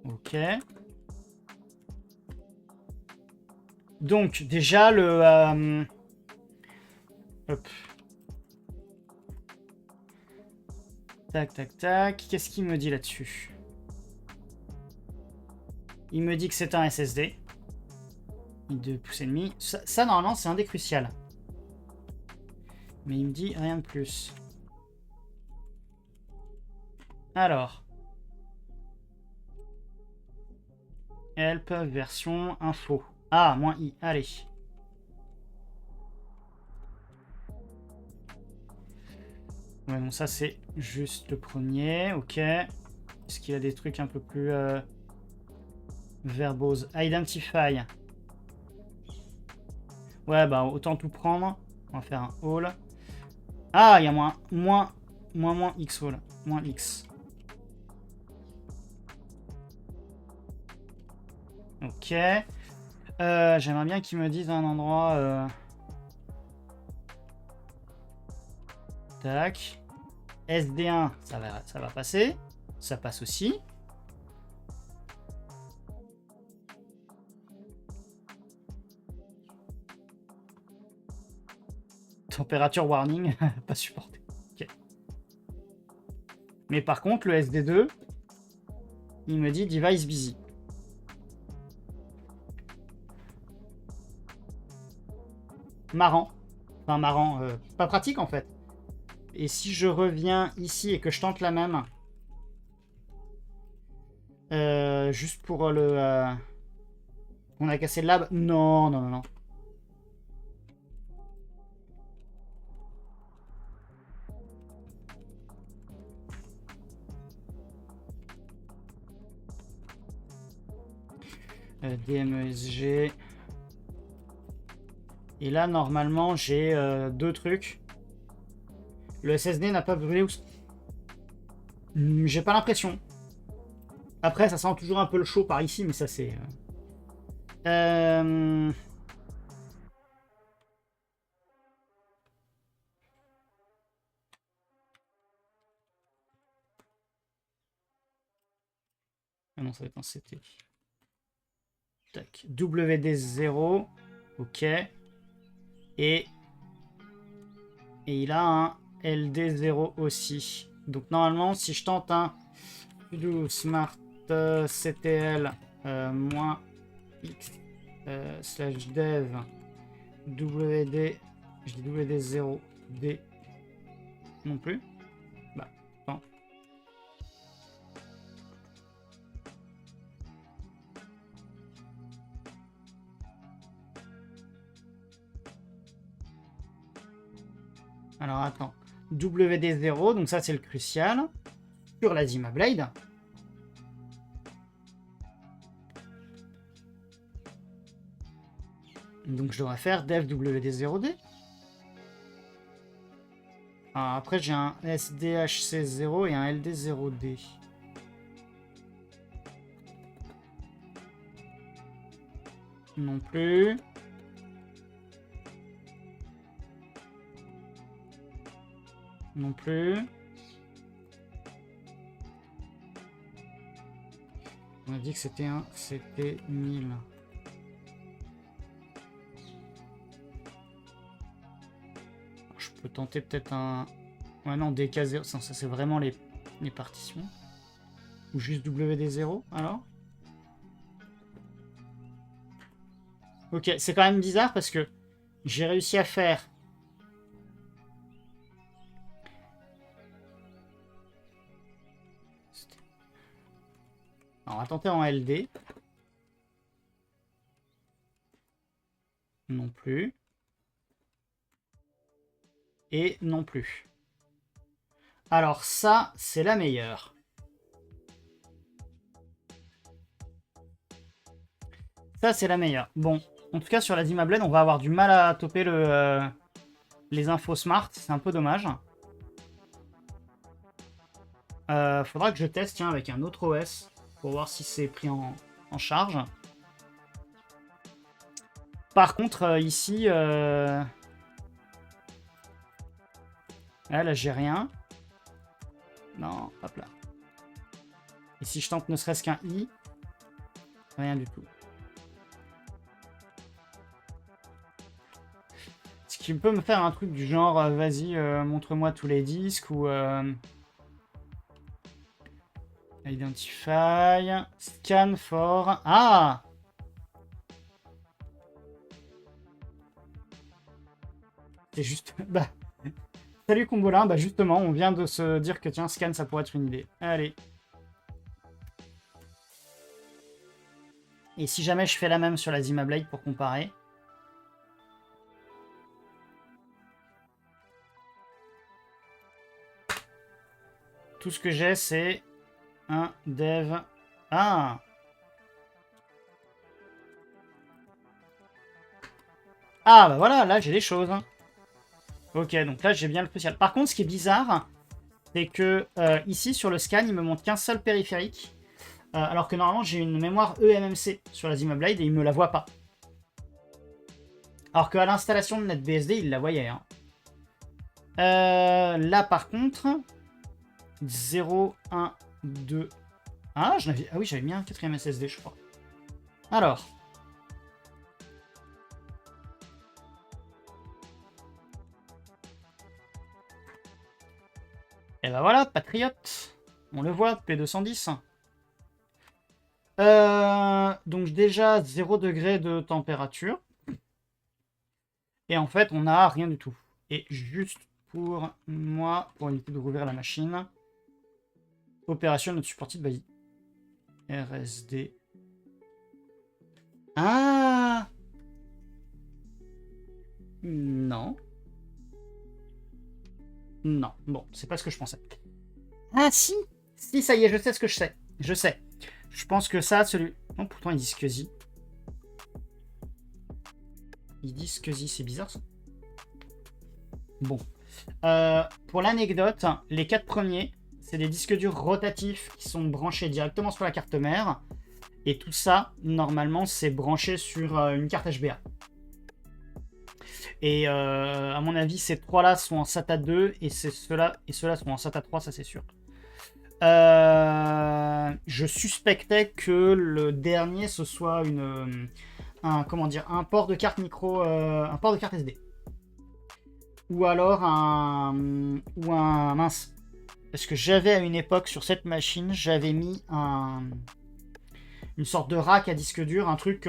Ok. Donc déjà le... Hop. Tac, tac, tac. Qu'est-ce qu'il me dit là-dessus? Il me dit que c'est un SSD. de pouces et demi. Ça normalement, c'est un des cruciales. Mais il me dit rien de plus. Alors. Help, version, info. Ah, moins I, allez. Ouais, donc ça, c'est juste le premier, ok. Est-ce qu'il y a des trucs un peu plus verbose? Identify. Ouais, bah, autant tout prendre. On va faire un all. Ah, il y a moins X all. Moins X. Ok. J'aimerais bien qu'ils me disent un endroit... Tac. SD1, ça va passer. Ça passe aussi. Température warning, pas supporté. Okay. Mais par contre, le SD2, il me dit device busy. Marrant. Enfin, marrant. Pas pratique en fait. Et si je reviens ici et que je tente la même, juste pour le... on a cassé le lab. Non, non, non, non. DMESG. Et là, normalement, j'ai deux trucs. Le SSD n'a pas brûlé. J'ai pas l'impression. Après, ça sent toujours un peu le chaud par ici, mais ça, c'est... Ah non, ça va être un CT. Tac. WD0. Ok. Et il a un LD0 aussi. Donc normalement, si je tente un sudo smart ctl moins x slash dev wd, je dis wd0 d non plus. Bah, attends. Alors attends. WD0, donc ça c'est le crucial. Sur la Zima Blade. Donc je devrais faire dev WD0D. Alors après j'ai un SDHC0 et un LD0D. Non plus. Non plus. On a dit que c'était un CT1000. Je peux tenter peut-être un... Ouais non, DK0. Ça c'est vraiment les partitions. Ou juste WD0 alors. Ok, c'est quand même bizarre parce que j'ai réussi à faire... Alors, on va tenter en LD. Non plus. Et non plus. Alors ça, c'est la meilleure. Ça, c'est la meilleure. Bon, en tout cas, sur la Zima Blade, on va avoir du mal à toper les infos smart. C'est un peu dommage. Faudra que je teste tiens, avec un autre OS pour voir si c'est pris en charge. Par contre, ici... là, j'ai rien. Non, hop là. Et si je tente ne serait-ce qu'un I, rien du tout. Ce qui peut me faire un truc du genre, vas-y, montre-moi tous les disques ou... Identify, scan for... Ah! C'est juste... Bah, salut Combolin, bah justement, on vient de se dire que tiens, scan, ça pourrait être une idée. Allez. Et si jamais je fais la même sur la Zima Blade pour comparer... Tout ce que j'ai, c'est un dev... Ah! Ah, bah voilà, là, j'ai les choses. Ok, donc là, j'ai bien le spécial. Par contre, ce qui est bizarre, c'est que ici, sur le scan, il me montre qu'un seul périphérique. Alors que normalement, j'ai une mémoire eMMC sur la Zima Blade et il me la voit pas. Alors qu'à l'installation de NetBSD, il la voyait. Hein. Là, par contre, 0, 1, 2... Ah, ah oui, j'avais mis un 4ème SSD, je crois. Alors. Et ben voilà, Patriote. On le voit, P210. Donc déjà, 0 degré de température. Et en fait, on n'a rien du tout. Et juste pour moi, pour éviter de rouvrir la machine, opération not supported by RSD. Ah non. Non. Bon, c'est pas ce que je pensais. Ah si. Si, ça y est, je sais ce que je sais. Je sais. Je pense que ça, celui... Oh, pourtant, ils disent que si. Ils disent que si, c'est bizarre ça. Bon. Pour l'anecdote, les 4 premiers, c'est des disques durs rotatifs qui sont branchés directement sur la carte mère. Et tout ça, normalement, c'est branché sur une carte HBA. Et à mon avis, ces 3-là sont en SATA 2 et ceux-là sont en SATA 3, ça c'est sûr. Je suspectais que le dernier, ce soit un port de carte micro, un port de carte SD. Ou alors ou un mince. Parce que j'avais à une époque sur cette machine, j'avais mis une sorte de rack à disque dur, un truc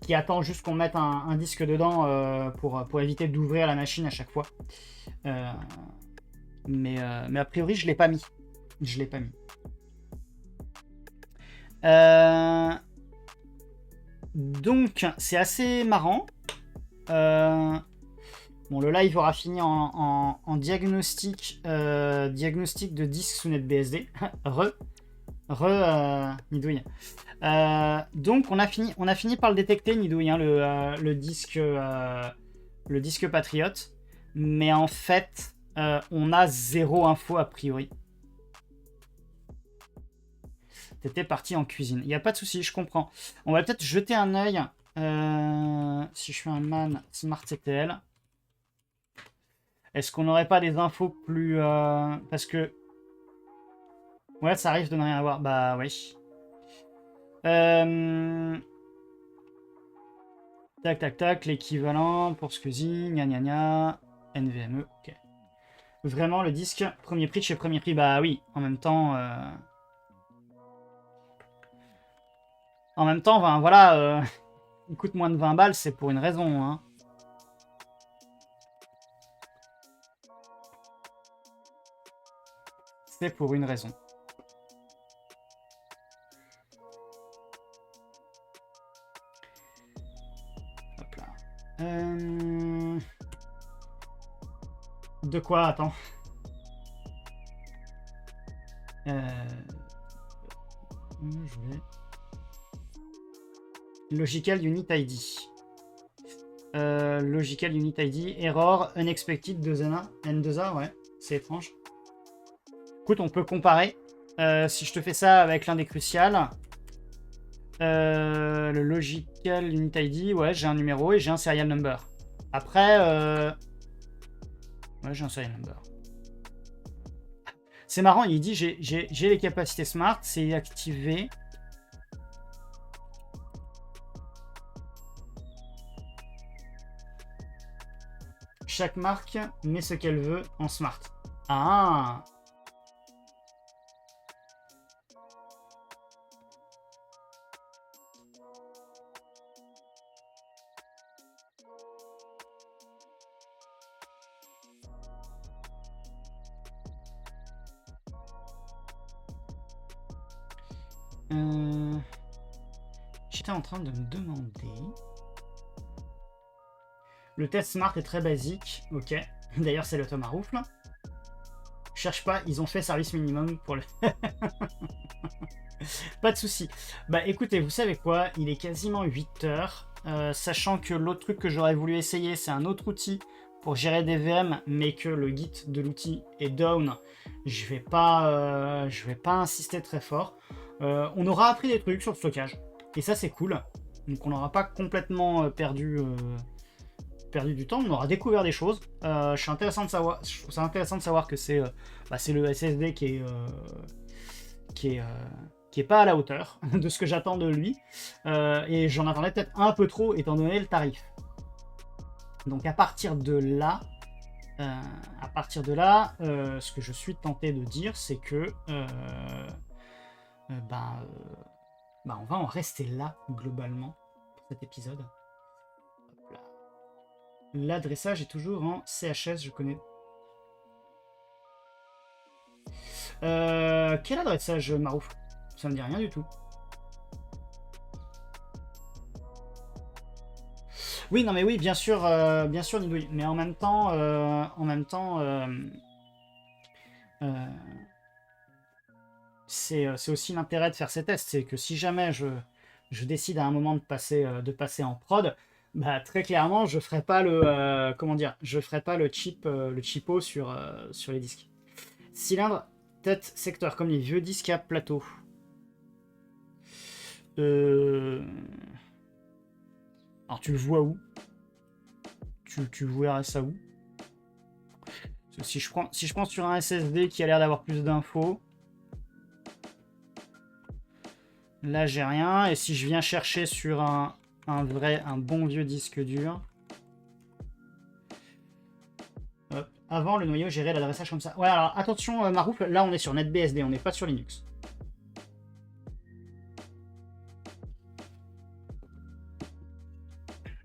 qui attend juste qu'on mette un disque dedans pour éviter d'ouvrir la machine à chaque fois. Mais a priori, je l'ai pas mis. Je l'ai pas mis. Donc, c'est assez marrant. Bon, le live aura fini en diagnostic de disque sous NetBSD. Nidouille. Donc, on a fini par le détecter, Nidouille, hein, le disque Patriot. Mais en fait, on a 0 info a priori. T'étais parti en cuisine. Il n'y a pas de souci, je comprends. On va peut-être jeter un œil. Si je fais un man smart CTL. Est-ce qu'on n'aurait pas des infos plus... parce que... Ouais, ça arrive de ne rien avoir. Bah, oui. Tac, tac, tac. L'équivalent pour SCSI. Gna, gna, gna. NVMe. Ok. Vraiment, le disque, premier prix de chez Premier Prix. Bah oui, en même temps... En même temps, ben, voilà... il coûte moins de 20 balles, c'est pour une raison, hein. C'est pour une raison. Hop là. De quoi? Attends. Je vais... Logical Unit ID. Logical Unit ID. Error Unexpected 2N1. N2A, ouais. C'est étrange. Écoute, on peut comparer. Si je te fais ça avec l'un des cruciales. Le Logical Unit ID, ouais, j'ai un numéro et j'ai un serial number. Après, ouais, j'ai un serial number. C'est marrant, il dit j'ai les capacités smart, c'est activé. Chaque marque met ce qu'elle veut en smart. Ah! J'étais en train de me demander... Le test Smart est très basique, ok. D'ailleurs, c'est le Thomas Roufle. Cherche pas, ils ont fait service minimum pour le... Pas de souci. Bah écoutez, vous savez quoi, il est quasiment 8 heures. Sachant que l'autre truc que j'aurais voulu essayer, c'est un autre outil pour gérer des VM, mais que le Git de l'outil est down. Je vais pas insister très fort. On aura appris des trucs sur le stockage. Et ça, c'est cool. Donc on n'aura pas complètement perdu du temps, on aura découvert des choses. Je trouve ça intéressant de savoir que c'est le SSD qui est pas à la hauteur de ce que j'attends de lui. Et j'en attendais peut-être un peu trop étant donné le tarif. Donc à partir de là, ce que je suis tenté de dire, c'est que on va en rester là globalement pour cet épisode. L'adressage est toujours en CHS, je connais. Quel adressage, Marouf? Ça me dit rien du tout. Oui, non mais oui, bien sûr, Nidouille. Mais en même temps, c'est aussi l'intérêt de faire ces tests, c'est que si jamais je décide à un moment de passer en prod, bah très clairement, je ferai pas je ferai pas le cheapo sur les disques. Cylindre, tête, secteur, comme les vieux disques à plateau. Alors tu le vois où? Tu verras ça où? Si je prends sur un SSD qui a l'air d'avoir plus d'infos, là j'ai rien. Et si je viens chercher sur un bon vieux disque dur, hop. Avant le noyau gérait l'adressage comme ça. Ouais, alors attention Marouf, là on est sur NetBSD, on n'est pas sur Linux.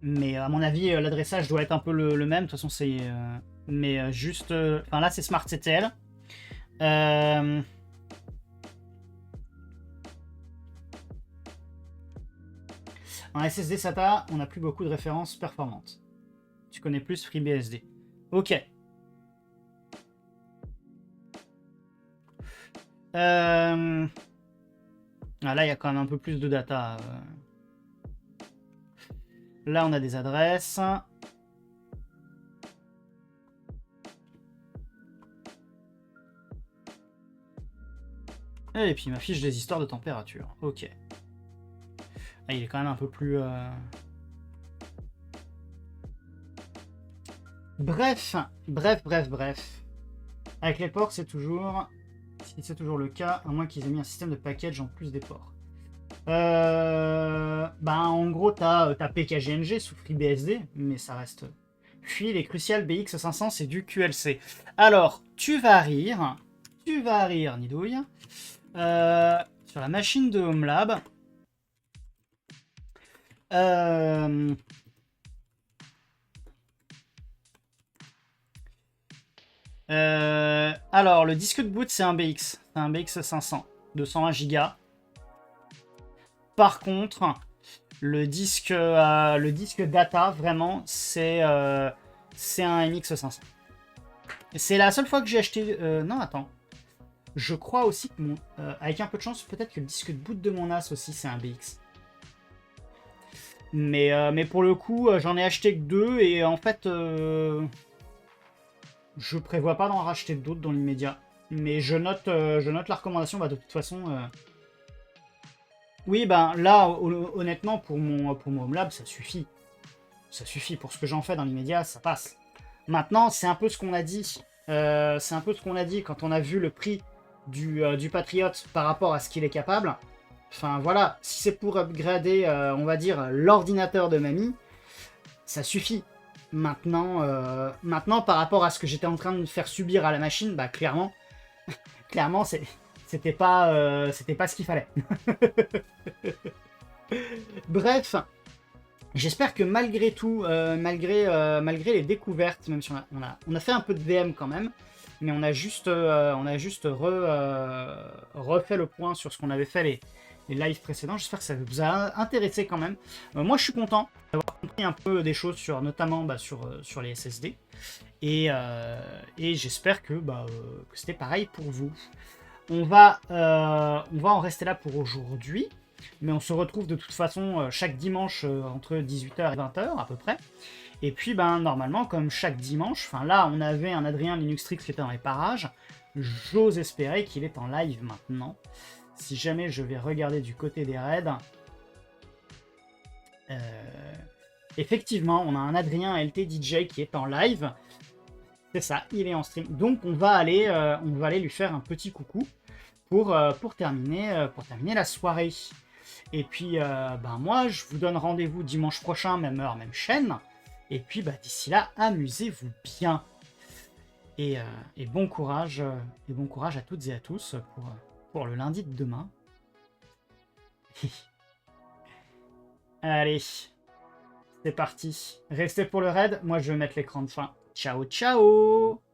Mais à mon avis, l'adressage doit être un peu le même. De toute façon, c'est. Mais juste. Enfin, là, c'est Smart CTL. En SSD SATA, on n'a plus beaucoup de références performantes. Tu connais plus FreeBSD. Ok. Ah, là, il y a quand même un peu plus de data. Là, on a des adresses. Et puis, ma fiche des histoires de température. Ok. Ah, il est quand même un peu plus... Bref. Avec les ports, c'est toujours... Si c'est toujours le cas, à moins qu'ils aient mis un système de package en plus des ports. En gros, t'as PKGNG sous FreeBSD, mais ça reste... Puis les Crucial BX500, c'est du QLC. Alors, tu vas rire, Nidouille. Sur la machine de HomeLab, alors, le disque de boot, c'est un BX. C'est un BX500 de 120 Go. Par contre, le disque data, vraiment, c'est un MX500. C'est la seule fois que j'ai acheté... non, attends. Je crois aussi que avec un peu de chance, peut-être que le disque de boot de mon NAS aussi, c'est un BX. Mais pour le coup, j'en ai acheté que 2 et en fait... je prévois pas d'en racheter d'autres dans l'immédiat. Mais je note la recommandation, de toute façon... Oui, là, honnêtement, pour mon HomeLab, ça suffit. Ça suffit. Pour ce que j'en fais dans l'immédiat, ça passe. Maintenant, c'est un peu ce qu'on a dit. Quand on a vu le prix du Patriot par rapport à ce qu'il est capable. Enfin, voilà. Si c'est pour upgrader, on va dire, l'ordinateur de mamie, ça suffit. Maintenant, par rapport à ce que j'étais en train de faire subir à la machine, clairement, c'était pas ce qu'il fallait. Bref, j'espère que malgré tout, malgré les découvertes, même si on a fait un peu de VM quand même, mais on a juste refait le point sur ce qu'on avait fait les lives précédents. J'espère que ça vous a intéressé quand même. Moi, je suis content d'avoir compris un peu des choses sur, notamment sur les SSD. Et j'espère que c'était pareil pour vous. On va en rester là pour aujourd'hui. Mais on se retrouve de toute façon chaque dimanche entre 18h et 20h à peu près. Et puis normalement, comme chaque dimanche, enfin là on avait un Adrien Linuxtrix qui était dans les parages. J'ose espérer qu'il est en live maintenant. Si jamais je vais regarder du côté des raids. Effectivement, on a un Adrien LTDJ qui est en live. C'est ça, il est en stream. Donc on va aller lui faire un petit coucou pour terminer la soirée. Et puis moi, je vous donne rendez-vous dimanche prochain, même heure, même chaîne. Et puis d'ici là, amusez-vous bien. Et bon courage à toutes et à tous pour le lundi de demain. Allez, c'est parti. Restez pour le raid. Moi, je vais mettre l'écran de fin. Ciao, ciao!